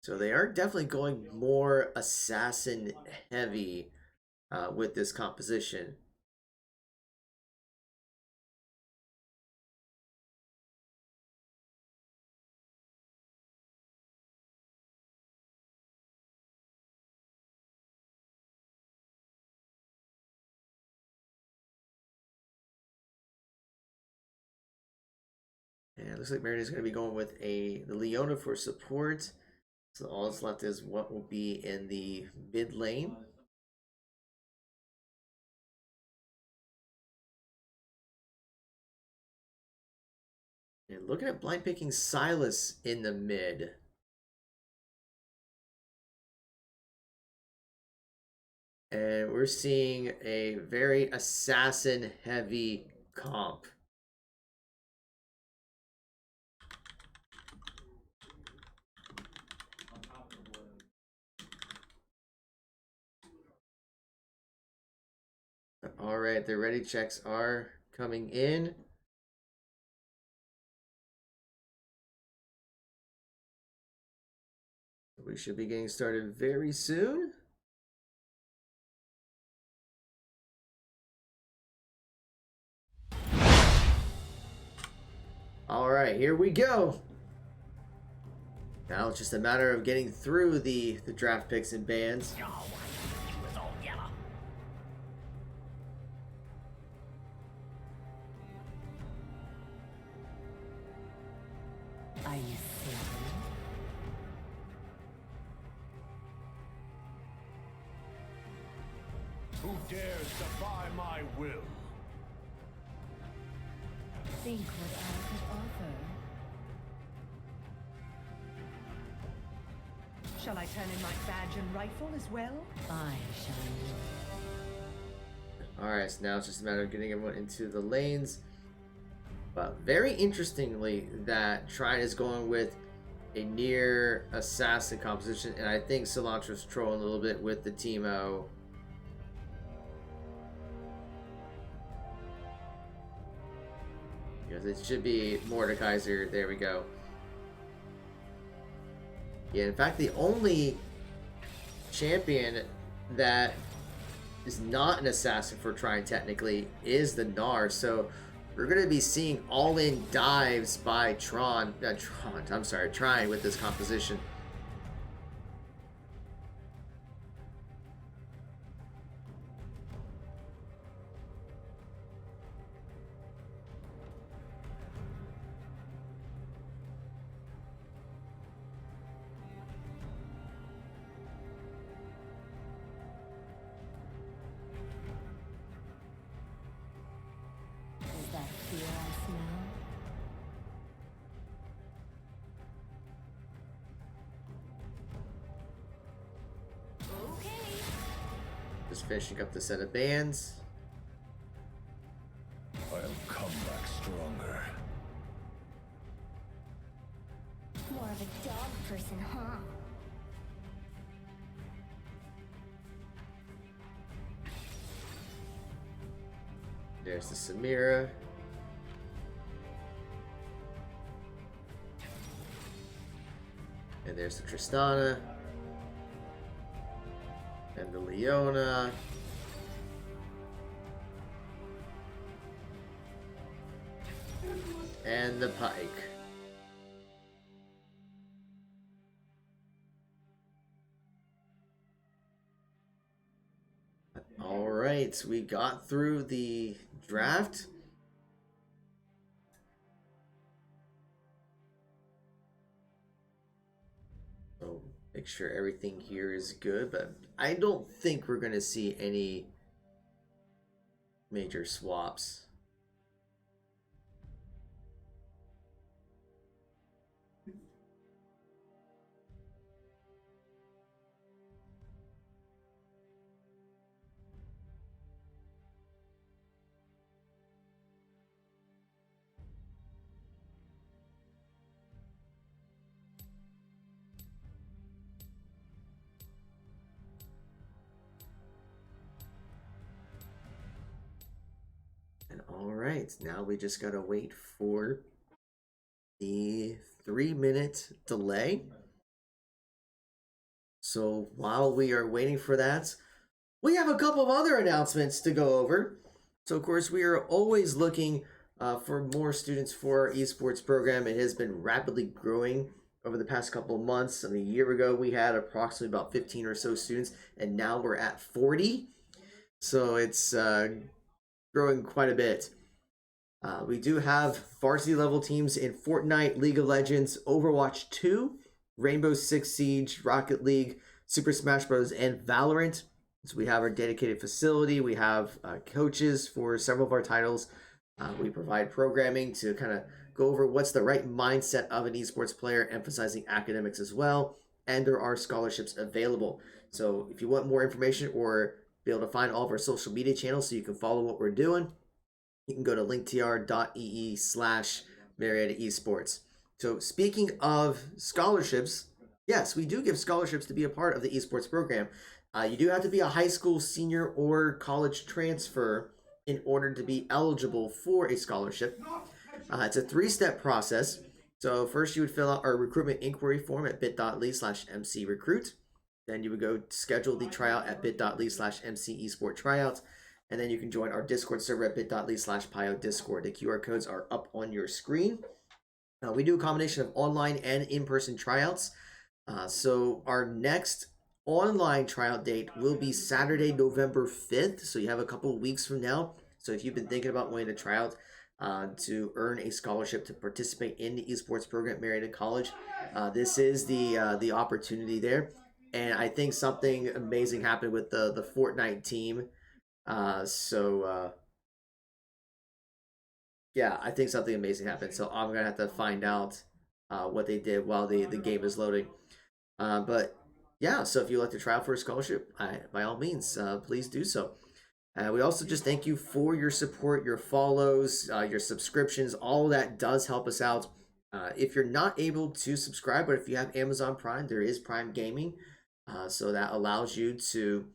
So they are definitely going more assassin heavy with this composition. And it looks like Marietta is going to be going with the Leona for support. So all that's left is what will be in the mid lane. And looking at blind picking Silas in the mid. And we're seeing a very assassin heavy comp. All right, the ready checks are coming in. We should be getting started very soon. All right, here we go. Now it's just a matter of getting through the draft picks and bans. Are you serious? Who dares defy my will? Think what I could offer. Shall I turn in my badge and rifle as well? I shall look. All right, so now it's just a matter of getting everyone into the lanes. But very interestingly, that Trine is going with a near assassin composition, and I think Cilantro's trolling a little bit with the Teemo. Because it should be Mordekaiser. There we go. Yeah, in fact, the only champion that is not an assassin for Trine technically is the Gnar. So we're going to be seeing all-in dives by Trine with this composition. Is that fear I smell? Okay. Just finishing up the set of bands. I'll come back stronger. More of a dog person, huh? There's the Samira. And there's the Tristana. And the Leona. And the Pike. All right, we got through the draft. So make sure everything here is good, but I don't think we're going to see any major swaps. And all right, now we just gotta wait for the 3-minute delay. So while we are waiting for that, we have a couple of other announcements to go over. So of course, we are always looking for more students for our esports program. It has been rapidly growing over the past couple of months. I mean, a year ago, we had approximately about 15 or so students, and now we're at 40. So it's growing quite a bit. We do have varsity level teams in Fortnite, League of Legends, Overwatch 2, Rainbow Six Siege, Rocket League, Super Smash Bros., and Valorant. So we have our dedicated facility. We have coaches for several of our titles. We provide programming to kind of go over what's the right mindset of an esports player, emphasizing academics as well. And there are scholarships available. So if you want more information or be able to find all of our social media channels so you can follow what we're doing, you can go to linktr.ee/Marietta Esports. So speaking of scholarships, yes, we do give scholarships to be a part of the esports program. You do have to be a high school senior or college transfer in order to be eligible for a scholarship. It's a 3-step process. So first you would fill out our recruitment inquiry form at bit.ly/mcrecruit. Then you would go schedule the tryout at bit.ly/mcesporttryouts. And then you can join our Discord server at bit.ly/PioDiscord. The QR codes are up on your screen. We do a combination of online and in-person tryouts. So our next online tryout date will be Saturday, November 5th. So you have a couple of weeks from now. So if you've been thinking about wanting to try out to earn a scholarship to participate in the esports program at Marietta College, this is the opportunity there. And I think something amazing happened with the Fortnite team. Yeah, I think something amazing happened. So I'm gonna have to find out what they did while the game is loading. But yeah, so if you'd like to try out for a scholarship, by all means, please do so. We also just thank you for your support, your follows, your subscriptions. All that does help us out. If you're not able to subscribe, but if you have Amazon Prime, there is Prime Gaming. So that allows you to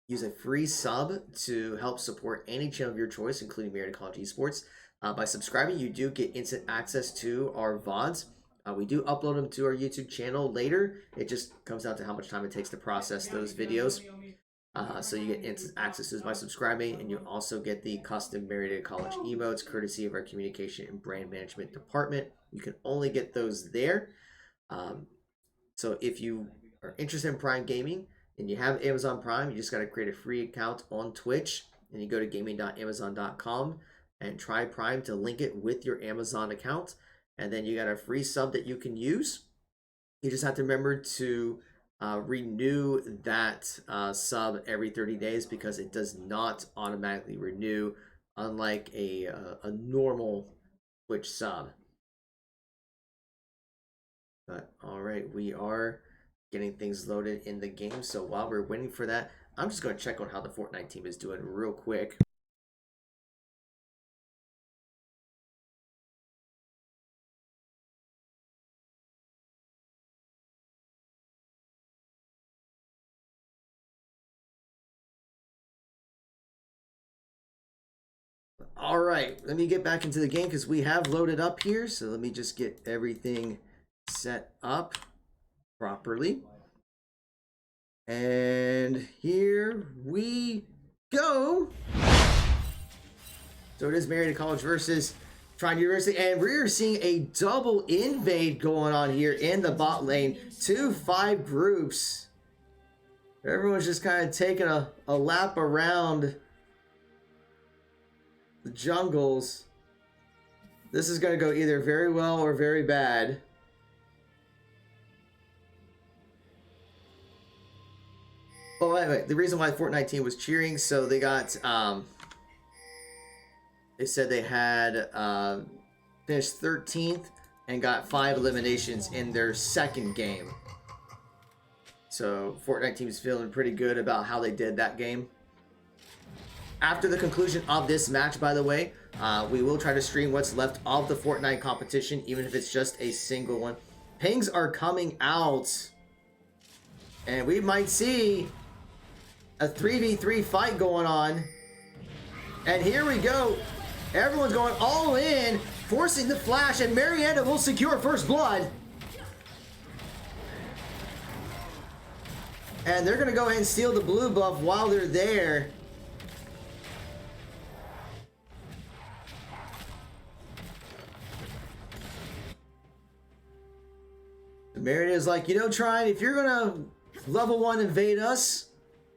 use a free sub to help support any channel of your choice, including Marietta College Esports. By subscribing, you do get instant access to our VODs. We do upload them to our YouTube channel later. It just comes down to how much time it takes to process those videos. So you get instant access to by subscribing, and you also get the custom Marietta College emotes courtesy of our communication and brand management department. You can only get those there. So if you are interested in Prime Gaming and you have Amazon Prime, you just got to create a free account on Twitch, and you go to gaming.amazon.com and try Prime to link it with your Amazon account, and then you got a free sub that you can use. You just have to remember to renew that sub every 30 days because it does not automatically renew, unlike a normal Twitch sub. But all right, we are getting things loaded in the game. So while we're waiting for that, I'm just going to check on how the Fortnite team is doing real quick. All right, let me get back into the game because we have loaded up here. So let me just get everything set up properly. And here we go. So it is Marietta College versus Trine University, and we're seeing a double invade going on here in the bot lane. 2-5 groups. Everyone's just kind of taking a lap around the jungles. This is going to go either very well or very bad. Oh, wait. The reason why the Fortnite team was cheering, so they got, they said they had finished 13th and got 5 eliminations in their second game. So Fortnite team is feeling pretty good about how they did that game. After the conclusion of this match, by the way, we will try to stream what's left of the Fortnite competition, even if it's just a single one. Pings are coming out, and we might see a 3v3 fight going on. And here we go. Everyone's going all in, forcing the flash, and Marietta will secure first blood. And they're going to go ahead and steal the blue buff while they're there. Marietta is like, you know, Trine, if you're gonna level 1 invade us,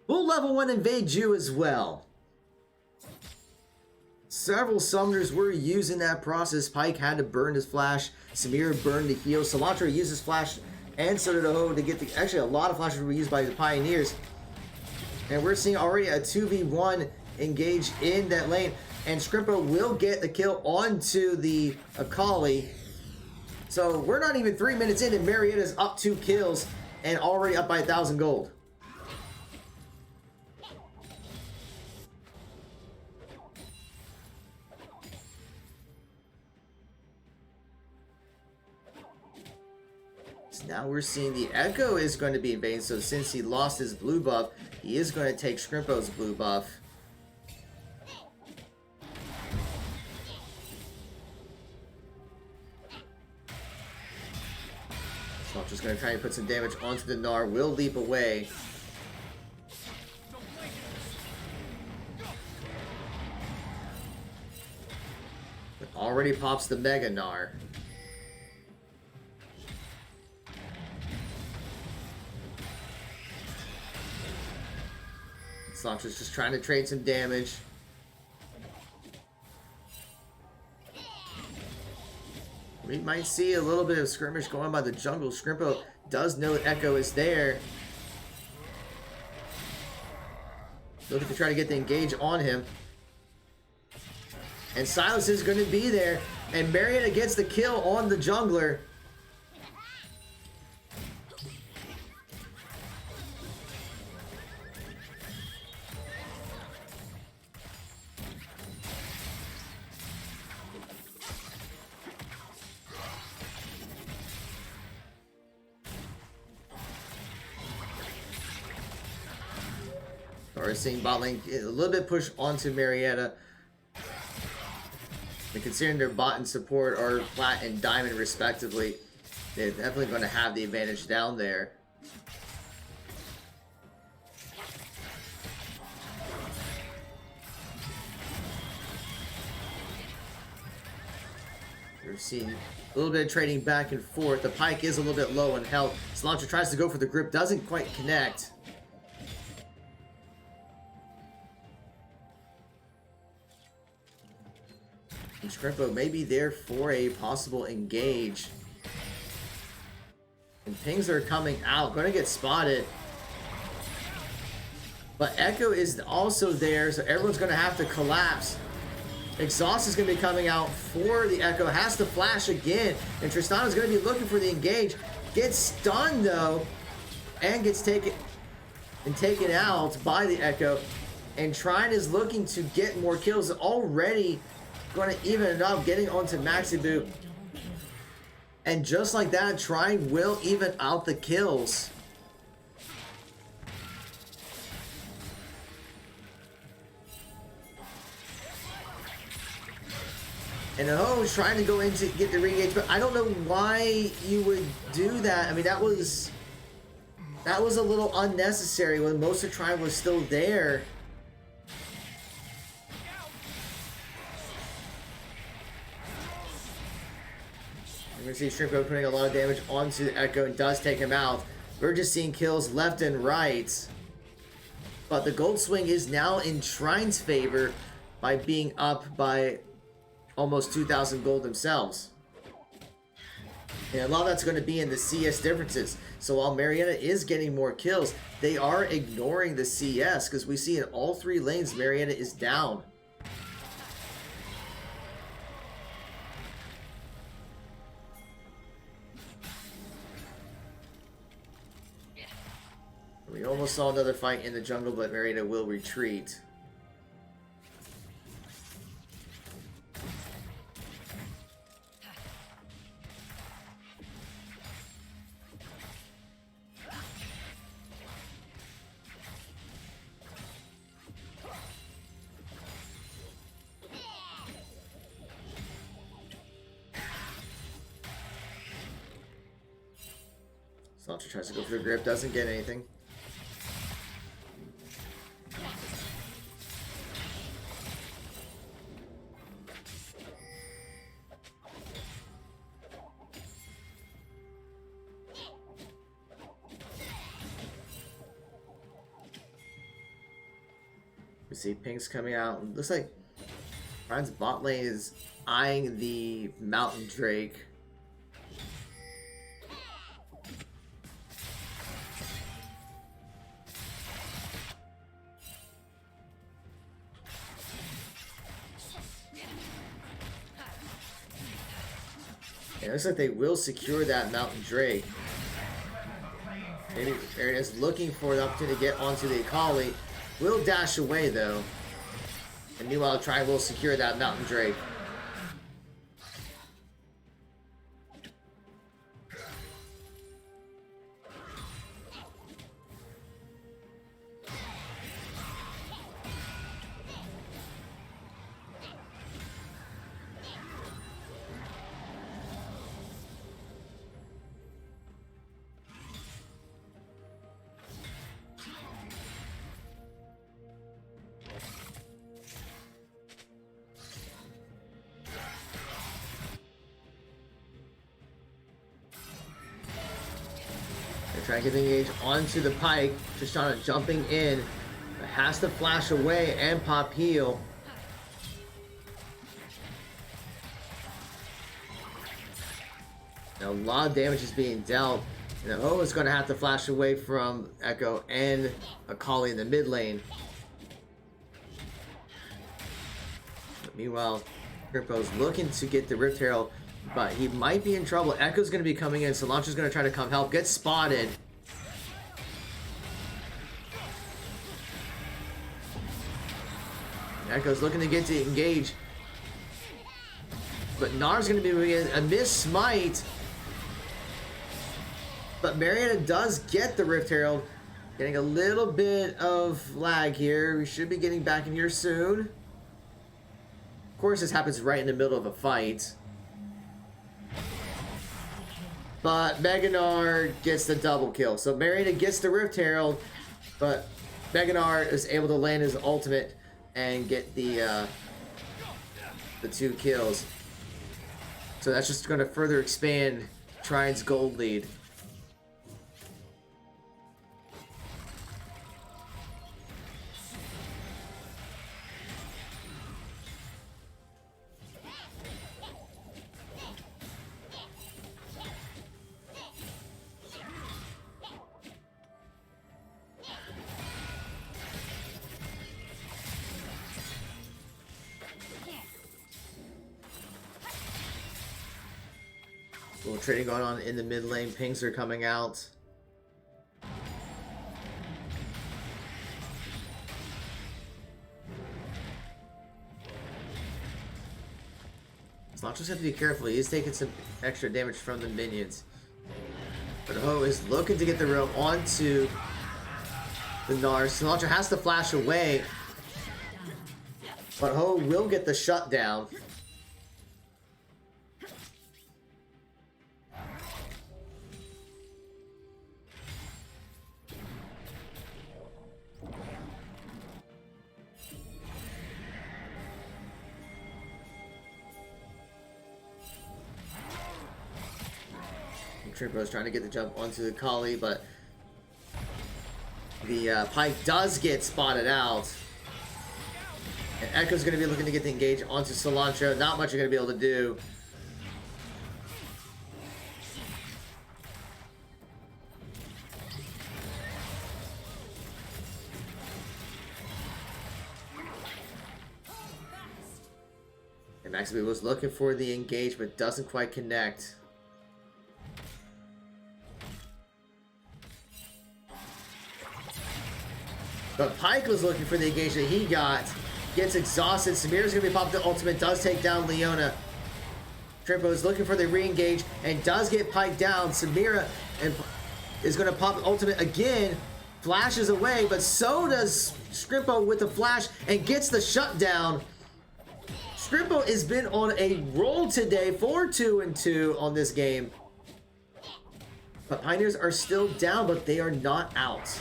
we'll level 1 invade you as well. Several summoners were using that process. Pike had to burn his flash. Samir burned the heal. Cilantro used his flash, and so did Aho to get the. Actually, a lot of flashes were used by the Pioneers. And we're seeing already a 2v1 engage in that lane. and Scrimpo will get the kill onto the Akali. So we're not even 3 minutes in, and Marietta's up 2 kills and already up by 1,000 gold. So now we're seeing the Echo is going to be invading. So since he lost his blue buff, he is going to take Scrimpo's blue buff. So I'm just going to try and put some damage onto the Gnar. Will leap away. But already pops the Mega Gnar. Slantra's just trying to trade some damage. We might see a little bit of skirmish going on by the jungle. Scrimpo does know Echo is there. Looking to try to get the engage on him. And Silas is going to be there. And Marietta gets the kill on the jungler. We're seeing bot lane a little bit push onto Marietta. And considering their bot and support are plat and diamond respectively, they're definitely going to have the advantage down there. We're seeing a little bit of trading back and forth. The Pyke is a little bit low in health. Cilantro tries to go for the grip, doesn't quite connect. And Scrimpo may be there for a possible engage. And pings are coming out. Going to get spotted. But Echo is also there, so everyone's going to have to collapse. Exhaust is going to be coming out for the Echo. Has to flash again. And Tristana's going to be looking for the engage. Gets stunned, though. And gets taken out by the Echo. And Trine is looking to get more kills. Already going to even it up, getting onto Maxi Boot. And just like that, Trine will even out the kills. And Ho is trying to go in to get the re-engage, but I don't know why you would do that. I mean, that was a little unnecessary when most of Trine was still there. We're going to see Scrimpo putting a lot of damage onto the Echo and does take him out. We're just seeing kills left and right. But the gold swing is now in Trine's favor by being up by almost 2,000 gold themselves. And a lot of that's going to be in the CS differences. So while Marietta is getting more kills, they are ignoring the CS because we see in all 3 lanes Marietta is down. We almost saw another fight in the jungle, but Marietta will retreat. Salter tries to go for the grip, doesn't get anything. We see pings coming out. Looks like Ryan's bot lane is eyeing the Mountain Drake. It looks like they will secure that Mountain Drake. Maybe Marietta's looking for the opportunity to get onto the Akali. Will dash away though. And meanwhile, Trine will secure that Mountain Drake. Trying to get the engage onto the Pike. Tristana jumping in. But has to flash away and pop heal. Now a lot of damage is being dealt. And O is going to have to flash away from Echo and Akali in the mid lane. But meanwhile, Crypto's looking to get the Rift Herald, but he might be in trouble. Echo's going to be coming in. Solantra's going to try to come help. Gets spotted. Echo's looking to get to engage. But Gnar's going to be moving in. A missed smite. But Marietta does get the Rift Herald. Getting a little bit of lag here. We should be getting back in here soon. Of course, this happens right in the middle of a fight. But Meganar gets the double kill. So Marietta gets the Rift Herald, but Meganar is able to land his ultimate and get the 2 kills. So that's just going to further expand Trine's gold lead. A little trading going on in the mid lane. Pings are coming out. Cilantro just have to be careful. He is taking some extra damage from the minions. But Ho is looking to get the room onto the Gnar. Cilantro has to flash away. But Ho will get the shutdown. Tripper is trying to get the jump onto the Kali, but the Pike does get spotted out. And Echo's going to be looking to get the engage onto Cilantro. Not much you're going to be able to do. And Maxby was looking for the engage, but doesn't quite connect. But Pike was looking for the engagement he got. Gets exhausted. Samira's going to be popped the ultimate. Does take down Leona. Trimpo is looking for the re-engage and does get Pike down. Samira is going to pop the ultimate again. Flashes away, but so does Scrimpo with the flash and gets the shutdown. Scrimpo has been on a roll today. 4-2-2 on this game. But Pioneers are still down, but they are not out.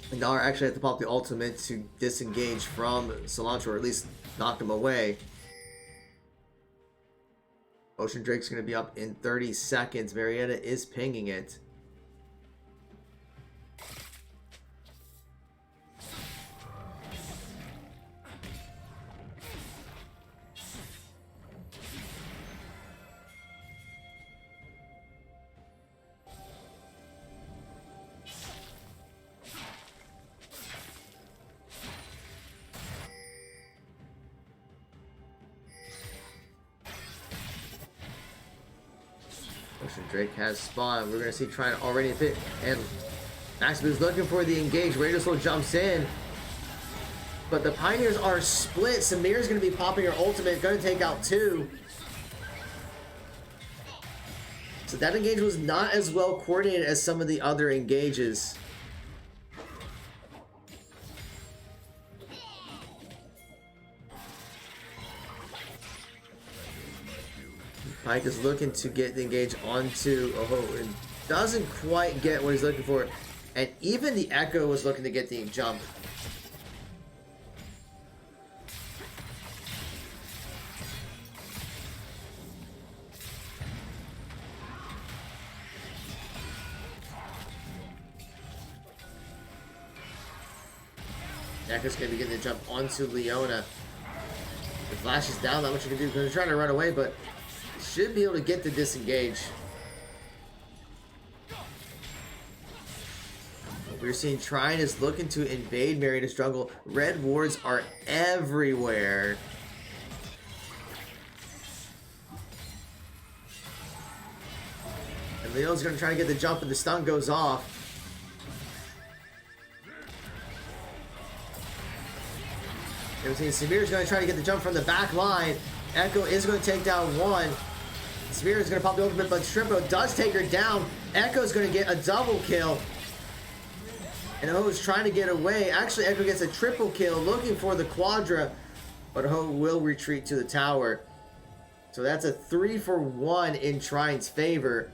Gnar actually had to pop the ultimate to disengage from Cilantro, or at least knock him away. Ocean Drake's going to be up in 30 seconds. Marietta is pinging it. Ocean Drake has spawned. We're gonna see Trine already hit, and Maximus looking for the engage. Radiosol jumps in, but the Pioneers are split. Samir's gonna be popping her ultimate, gonna take out 2. So that engage was not as well coordinated as some of the other engages. Pyke is looking to get the engage onto Oho and doesn't quite get what he's looking for. And even the Echo was looking to get the jump. Echo's going to be getting the jump onto Leona. The flash is down, not much you can do because they're trying to run away, but should be able to get the disengage. We're seeing Trine is looking to invade Marietta's jungle. Red wards are everywhere. And Leo's going to try to get the jump and the stun goes off. And we're seeing Samir's going to try to get the jump from the back line. Echo is going to take down 1. Samir is going to pop the ultimate, but Shrimpo does take her down. Echo's going to get a double kill. And Oho's trying to get away. Actually, Echo gets a triple kill looking for the Quadra, but Oho will retreat to the tower. So that's a 3-for-1 in Trine's favor.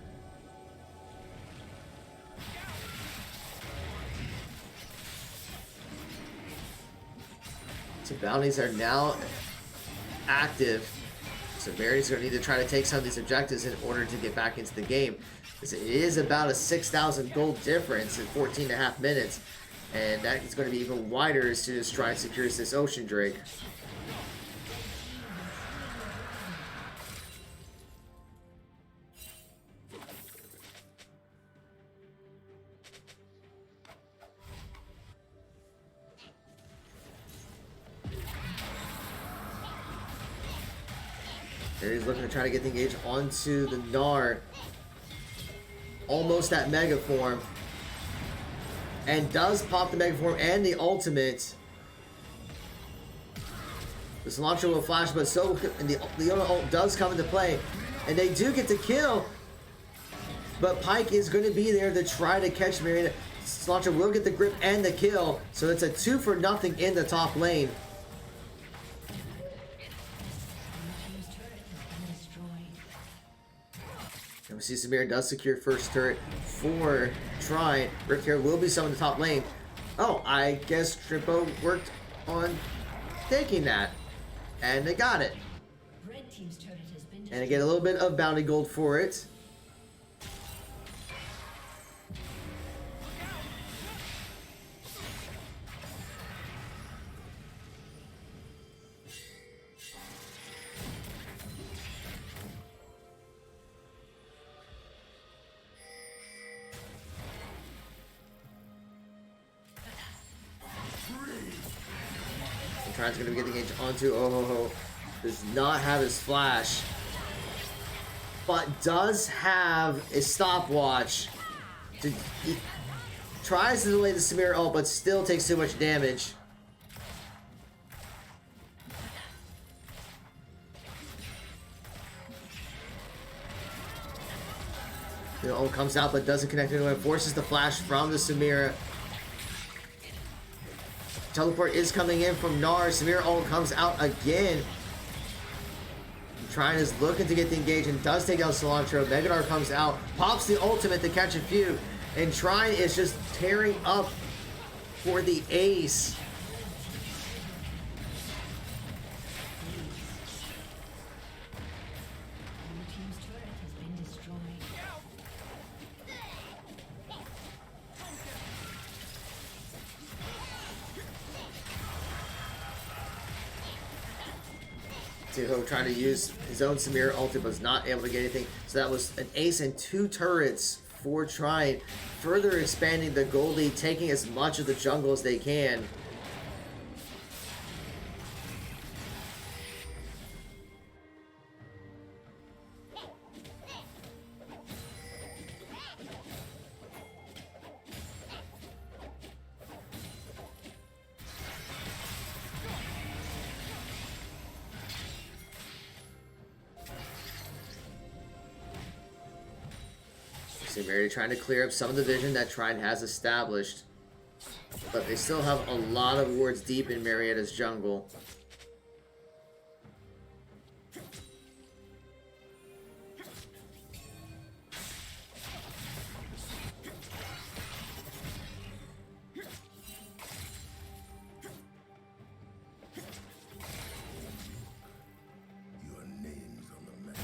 So bounties are now active. So Mary's going to need to try to take some of these objectives in order to get back into the game. It is about a 6,000 gold difference in 14.5 minutes. And that is going to be even wider as soon as Trine secures this Ocean Drake. There he's looking to try to get the engage onto the Gnar. Almost at Mega Form. And does pop the Mega Form and the ultimate. The Cilantro will flash, but so and the Leona ult does come into play. And they do get the kill. But Pyke is going to be there to try to catch Marietta. Cilantro will get the grip and the kill. So it's a 2-for-0 in the top lane. And we see Samir does secure first turret for Trine. Rift here will be summoned to top lane. Oh, I guess Shrimpo worked on taking that. And they got it. And they get a little bit of bounty gold for it. Trine's going to be getting engaged onto Ohoho. Does not have his flash, but does have a stopwatch. He tries to delay the Samir ult, but still takes too much damage. The ult comes out, but doesn't connect anyone. Forces the flash from the Samira. Teleport is coming in from Gnar. Samir ult comes out again. Trine is looking to get the engage and does take out Cilantro. Megadar comes out, pops the ultimate to catch a few, and Trine is just tearing up for the ace. Tiho trying to use his own Samir ulti, but was not able to get anything. So that was an ace and 2 turrets for Trine, further expanding the gold lead, taking as much of the jungle as they can. See Marietta trying to clear up some of the vision that Trine has established. But they still have a lot of wards deep in Marietta's jungle. Your name's on the map.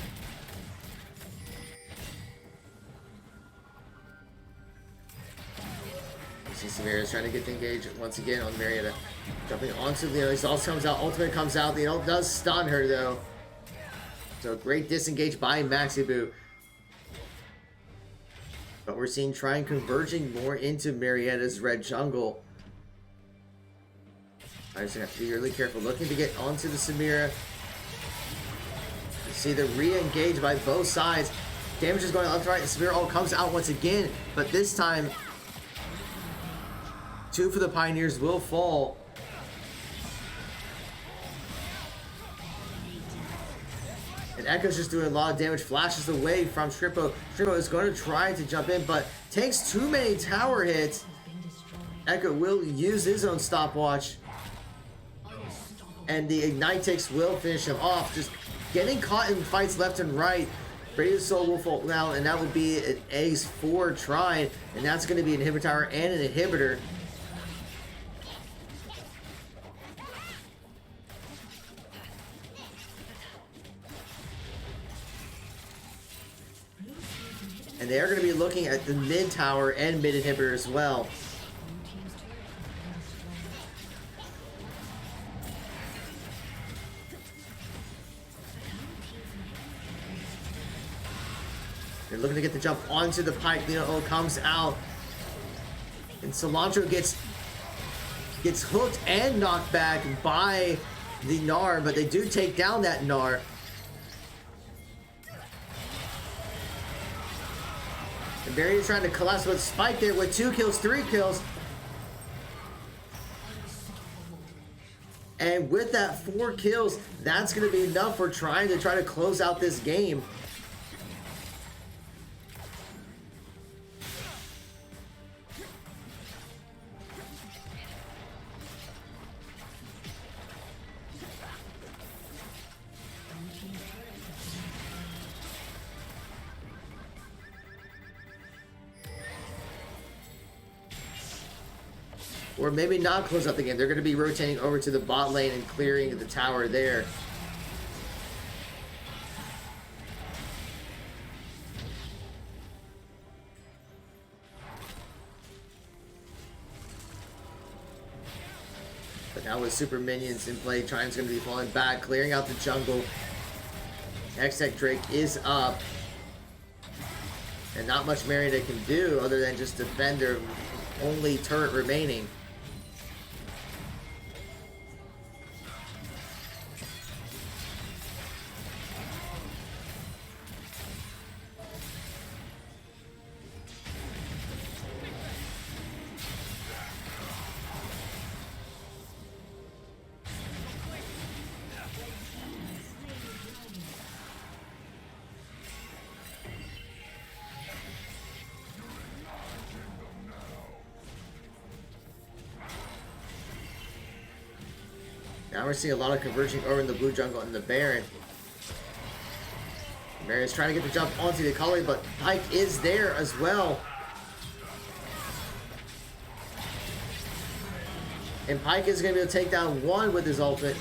Samira's trying to get the engage once again on Marietta. Jumping onto the exhaust comes out, ultimate comes out. The ult does stun her though. So great disengage by Maxibu. But we're seeing Trine converging more into Marietta's red jungle. I just have to be really careful. Looking to get onto the Samira. You see the re-engage by both sides. Damage is going left to right. The Samira ult comes out once again. But this time, 2 for the Pioneers will fall. And Echo's just doing a lot of damage. Flashes away from Strippo. Strippo is going to try to jump in, but takes too many tower hits. Echo will use his own stopwatch. And the Ignite Ticks will finish him off. Just getting caught in fights left and right. Brave Soul will fall down, and that would be an ace for Trine. And that's going to be an inhibitor tower and an inhibitor. And they are going to be looking at the mid tower and mid inhibitor as well. They're looking to get the jump onto the Pike. Lino comes out. And Cilantro gets hooked and knocked back by the Gnar, but they do take down that Gnar. And Barry is trying to collapse with Spike there with 2 kills, 3 kills. And with that 4 kills, that's going to be enough for trying to close out this game. Or maybe not close out the game. They're going to be rotating over to the bot lane and clearing the tower there. But now with super minions in play, Trine's going to be falling back, clearing out the jungle. Hextech Drake is up. And not much Marietta can do other than just defend their only turret remaining. Now we're seeing a lot of converging over in the blue jungle and the Baron. Marius trying to get the jump onto the Akali, but Pike is there as well. And Pike is going to be able to take down 1 with his ultimate.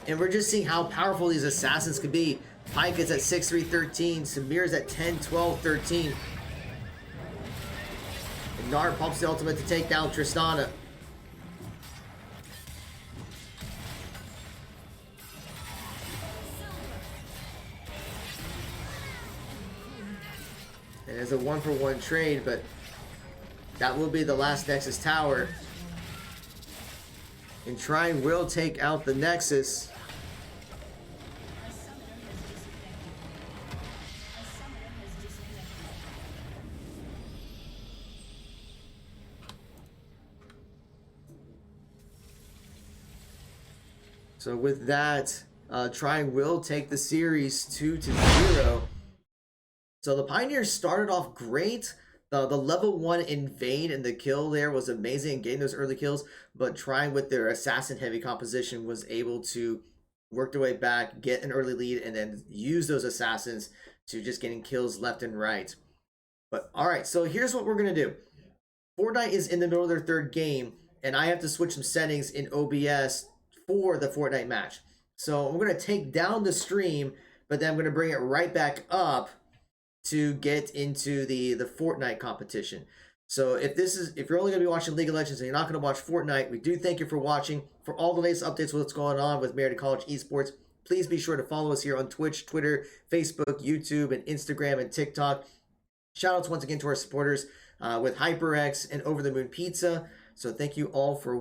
And we're just seeing how powerful these assassins can be. Pike is at 6-3, 13. Samir's at 10, 12, 13. Gnar pumps the ultimate to take down Tristana. And it's a 1-for-1 trade, but that will be the last Nexus tower. And Trine will take out the Nexus. So with that, Trine will take the series 2-0. So the Pioneers started off great. The level 1 invade and the kill there was amazing, getting those early kills. But Trine, with their assassin heavy composition, was able to work their way back, get an early lead, and then use those assassins to just getting kills left and right. But all right, so here's what we're gonna do. Fortnite is in the middle of their third game, and I have to switch some settings in OBS for the Fortnite match. So I'm gonna take down the stream, but then I'm gonna bring it right back up to get into the Fortnite competition. So if you're only gonna be watching League of Legends and you're not gonna watch Fortnite, we do thank you for watching. For all the latest updates with what's going on with Marietta College Esports, please be sure to follow us here on Twitch, Twitter, Facebook, YouTube, and Instagram and TikTok. Shout outs once again to our supporters with HyperX and Over the Moon Pizza. So thank you all for